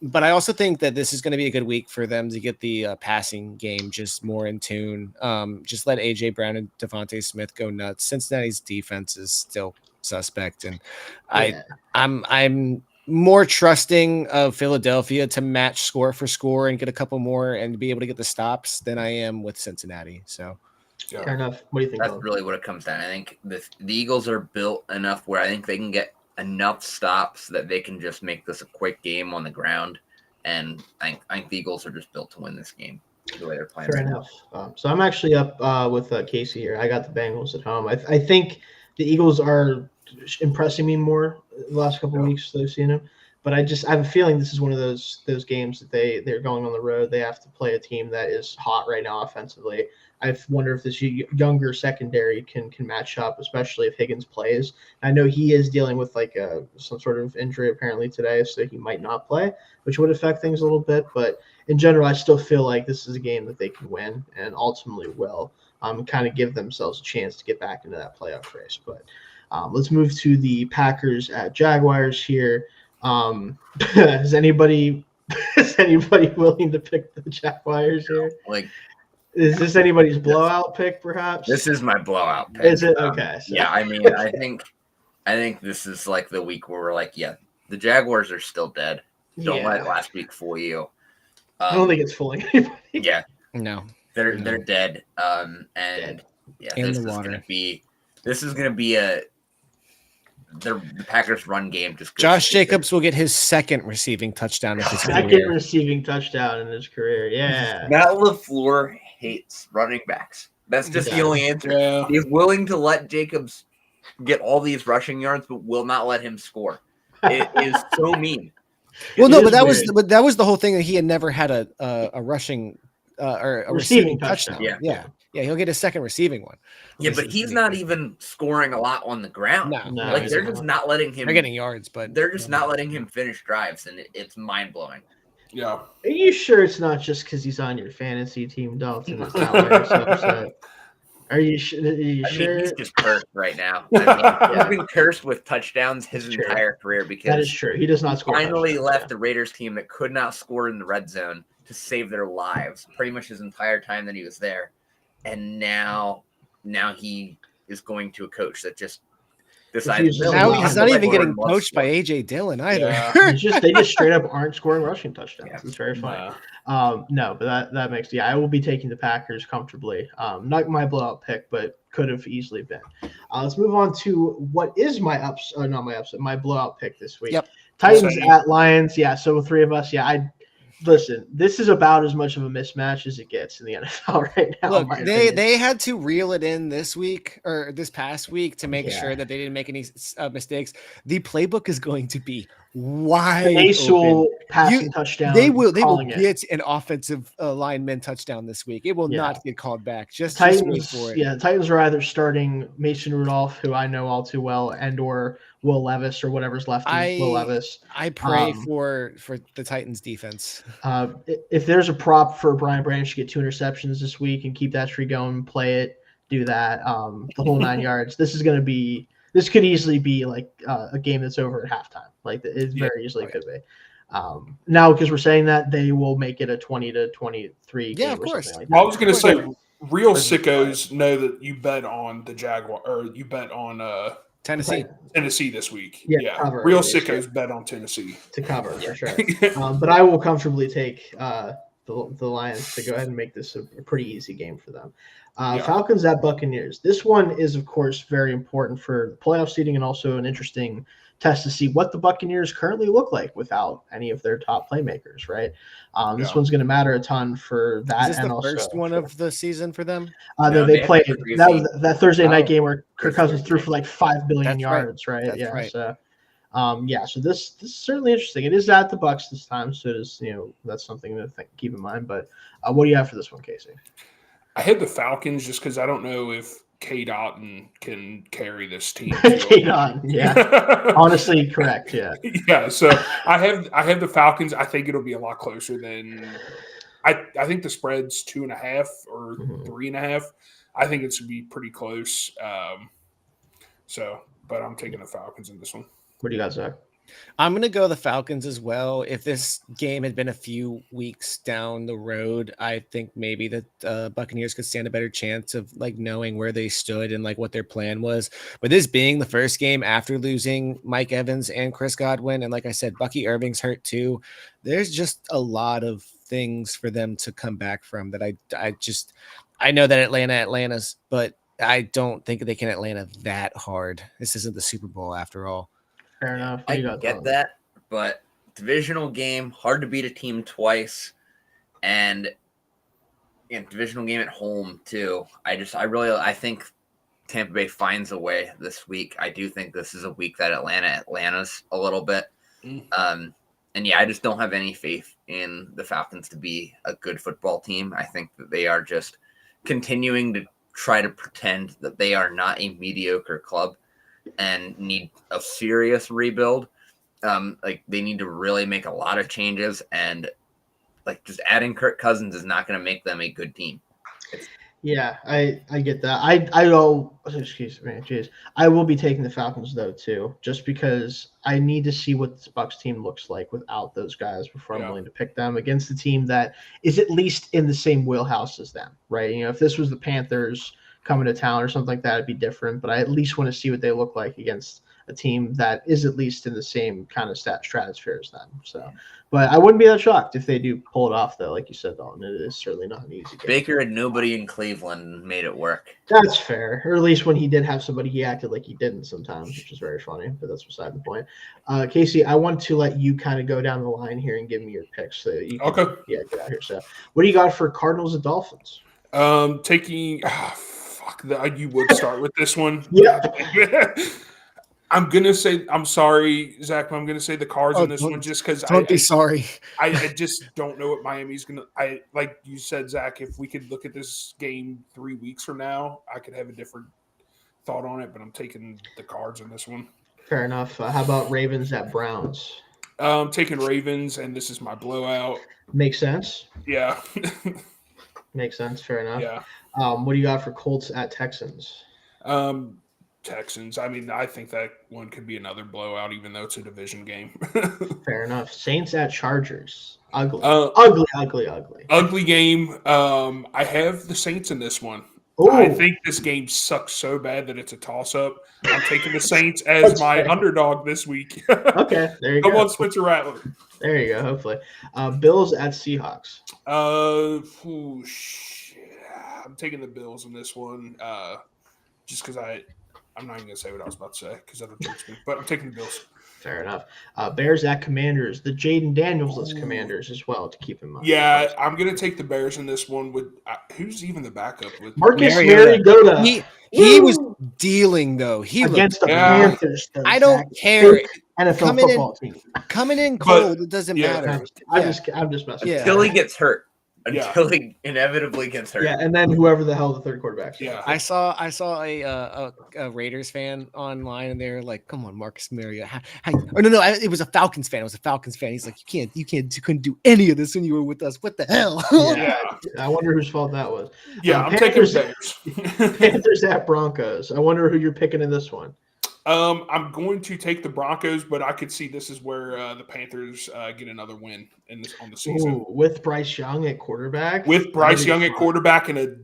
But I also think that this is going to be a good week for them to get the passing game just more in tune. Just let AJ Brown and Devontae Smith go nuts. Cincinnati's defense is still suspect, and I'm more trusting of Philadelphia to match score for score and get a couple more and be able to get the stops than I am with Cincinnati. So fair enough. What do you think? That's really what it comes down. I think the Eagles are built enough where I think they can get enough stops that they can just make this a quick game on the ground. And I think the Eagles are just built to win this game the way they're playing. Fair enough. So I'm actually up with Casey here. I got the Bengals at home. I think the Eagles are impressing me more the last couple of weeks that I've seen them. But I have a feeling this is one of those games that they're going on the road. They have to play a team that is hot right now offensively. I wonder if this younger secondary can match up, especially if Higgins plays. I know he is dealing with like some sort of injury apparently today, so he might not play, which would affect things a little bit. But in general, I still feel like this is a game that they can win and ultimately will kind of give themselves a chance to get back into that playoff race. But let's move to the Packers at Jaguars here. Is anybody willing to pick the Jaguars here? Like, is this anybody's blowout pick, perhaps? This is my blowout pick. Is it? Okay. So. Yeah, I mean, I think this is like the week where we're like, yeah, the Jaguars are still dead. Don't let last week fool you. I don't think it's fooling anybody. Yeah. No. They're dead. And yeah, this is gonna be the Packers run game. Just Josh Jacobs will get his second receiving touchdown of his career. Receiving touchdown in his career. Yeah. Matt LaFleur hates running backs. That's just the only answer. Yeah. He's willing to let Jacobs get all these rushing yards, but will not let him score. It is so mean. Well, no, but that was the whole thing, that he had never had a rushing or a receiving touchdown. Yeah, he'll get a second receiving one. Yeah, but he's not even scoring a lot on the ground. No, like they're just not letting him. They're getting yards, but they're just not letting him finish drives, and it's mind blowing. Yeah. Are you sure it's not just because he's on your fantasy team, Dalton? It's not why you're so upset. Are you sure? Mean, he's just cursed right now. He's been cursed with touchdowns his entire career because that is true. He does not score. Finally left the Raiders team that could not score in the red zone to save their lives pretty much his entire time that he was there, and now he is going to a coach that just decided. Now he's not even getting coached by AJ Dillon either. Yeah. They just straight up aren't scoring rushing touchdowns. Yeah. It's very funny. No, but that makes I will be taking the Packers comfortably. Not my blowout pick, but could have easily been. Let's move on to what is my my blowout pick this week. Yep. Titans at Lions. Yeah, so three of us. Yeah, listen, this is about as much of a mismatch as it gets in the NFL right now. Look, they had to reel it in this week or this past week to make sure that they didn't make any mistakes. The playbook is going to be wide open. Passing touchdown. They will get an offensive lineman touchdown this week. It will not get called back. Just wait for it. Yeah, the Titans are either starting Mason Rudolph, who I know all too well, and or Will Levis or whatever's left of Will Levis. I pray for the Titans defense. If there's a prop for Brian Branch to get 2 interceptions this week and keep that streak going, play it, do that. The whole 9 yards. This could easily be like a game that's over at halftime. Like it very easily could be. Now, because we're saying that, they will make it a 20-23 game. Yeah, of course. Like I was going to say, real sickos know that you bet on the Jaguar or you bet on Tennessee this week. Yeah. Cover, real sickos bet on Tennessee to cover for sure. But I will comfortably take the Lions to go ahead and make this a pretty easy game for them. Falcons at Buccaneers. This one is, of course, very important for the playoff seeding and also an interesting test to see what the Buccaneers currently look like without any of their top playmakers, right? This one's going to matter a ton for that. Is this the first one of the season for them? No, they played that Thursday night game where Kirk Cousins threw for like 5 billion yards, right? That's right. So, so this is certainly interesting. It is at the Bucs this time, so it is, that's something to keep in mind. But what do you have for this one, Casey? I had the Falcons just because I don't know if K. Dotton can carry this team. K. Dotton, yeah. Honestly, correct, yeah. Yeah, so I have the Falcons. I think it'll be a lot closer than I think the spread's 2.5 or 3.5. I think it's gonna be pretty close. But I'm taking the Falcons in this one. What do you got, Zach? I'm going to go the Falcons as well. If this game had been a few weeks down the road, I think maybe the Buccaneers could stand a better chance of like knowing where they stood and like what their plan was. But this being the first game after losing Mike Evans and Chris Godwin, and like I said, Bucky Irving's hurt too. There's just a lot of things for them to come back from that. I know that Atlanta's, but I don't think they can Atlanta that hard. This isn't the Super Bowl after all. Fair enough. I get that, but divisional game, hard to beat a team twice, and divisional game at home too. I think Tampa Bay finds a way this week. I do think this is a week that Atlanta's a little bit. And yeah, I just don't have any faith in the Falcons to be a good football team. I think that they are just continuing to try to pretend that they are not a mediocre club and need a serious rebuild. Like they need to really make a lot of changes, and like just adding Kirk Cousins is not going to make them a good team. Yeah, I get that. I will be taking the Falcons though too, just because I need to see what this Bucs team looks like without those guys before I'm willing to pick them against a team that is at least in the same wheelhouse as them, right? You know, if this was the Panthers coming to town or something like that, it'd be different. But I at least want to see what they look like against a team that is at least in the same kind of stratosphere as them. So, but I wouldn't be that shocked if they do pull it off, though. Like you said, Dalton, it is certainly not an easy game. Baker had nobody in Cleveland made it work. That's fair. Or at least when he did have somebody, he acted like he didn't sometimes, which is very funny, but that's beside the point. Casey, I want to let you kind of go down the line here and give me your picks. So you can, okay. Yeah, get out here. So what do you got for Cardinals and Dolphins? Taking you would start with this one. Yeah. I'm going to say, I'm sorry, Zach, but I'm going to say the Cards in this one just because Don't be sorry. I just don't know what Miami's going to – like you said, Zach, if we could look at this game 3 weeks from now, I could have a different thought on it, but I'm taking the Cards in this one. Fair enough. How about Ravens at Browns? I'm taking Ravens, and this is my blowout. Makes sense. Yeah. Makes sense. Fair enough. Yeah. What do you got for Colts at Texans? Texans. I mean, I think that one could be another blowout, even though it's a division game. Fair enough. Saints at Chargers. Ugly game. I have the Saints in this one. Ooh. I think this game sucks so bad that it's a toss-up. I'm taking the Saints as my underdog this week. Okay, there you go. Come on, Spencer Rattler. There you go, hopefully. Bills at Seahawks. I'm taking the Bills in this one just because I'm not even going to say what I was about to say because that'll jinx me. But I'm taking the Bills. Fair enough. Bears at Commanders. The Jaden Daniels-less Commanders as well to keep in mind. Yeah, I'm going to take the Bears in this one. With who's even the backup? With Marcus Mariota. He was dealing, though. He against the Panthers. Though, I don't care. NFL football team. Coming in cold, it doesn't matter. I'm just messing. Until he gets hurt. Until he inevitably gets hurt. Yeah, and then whoever the hell the third quarterback. Yeah, I saw a Raiders fan online, and they're like, "Come on, Marcus Mariota." It was a Falcons fan. He's like, you couldn't do any of this when you were with us. What the hell? Yeah, I wonder whose fault that was. Yeah, I'm taking Bears. Panthers at Broncos. I wonder who you're picking in this one. I'm going to take the Broncos, but I could see this is where the Panthers get another win on the season. Ooh, with Bryce Young at quarterback? With Bryce Young at quarterback and a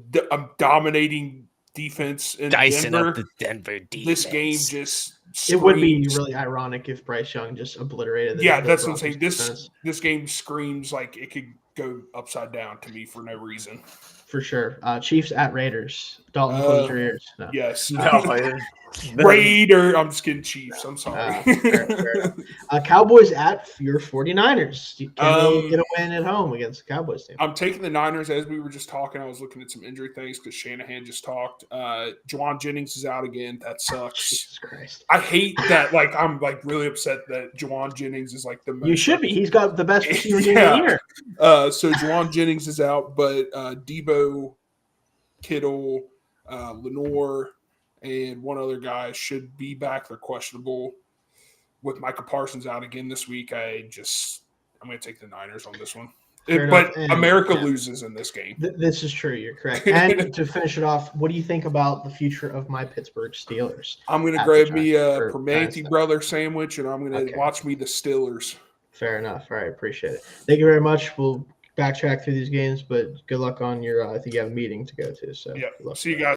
dominating defense in Dicing Denver. up the Denver defense. This game just screams. It would be really ironic if Bryce Young just obliterated the that's what I'm saying. Defense. This game screams like it could go upside down to me for no reason. For sure. Chiefs at Raiders. Dalton, close your ears. No. Yes. Raider. I'm just kidding, Chiefs. I'm sorry. Fair. Cowboys at your 49ers. Can they get a win at home against the Cowboys team? I'm taking the Niners. As we were just talking, I was looking at some injury things because Shanahan just talked. Juwan Jennings is out again. That sucks. Jesus Christ. I hate that. Like, I'm like really upset that Juwan Jennings is like the most. You should be. He's got the best receiver in the year. So Juwan Jennings is out, but Debo, Kittle, Lenore, and one other guy should be back. They're questionable. With Micah Parsons out again this week, I'm going to take the Niners on this one. But America loses in this game. This is true. You're correct. And to finish it off, what do you think about the future of my Pittsburgh Steelers? I'm going to grab me a Permanente brother sandwich, and I'm going to watch me the Steelers. Fair enough. All right. Appreciate it. Thank you very much. We'll backtrack through these games, but good luck on your I think you have a meeting to go to. So yeah. See you guys.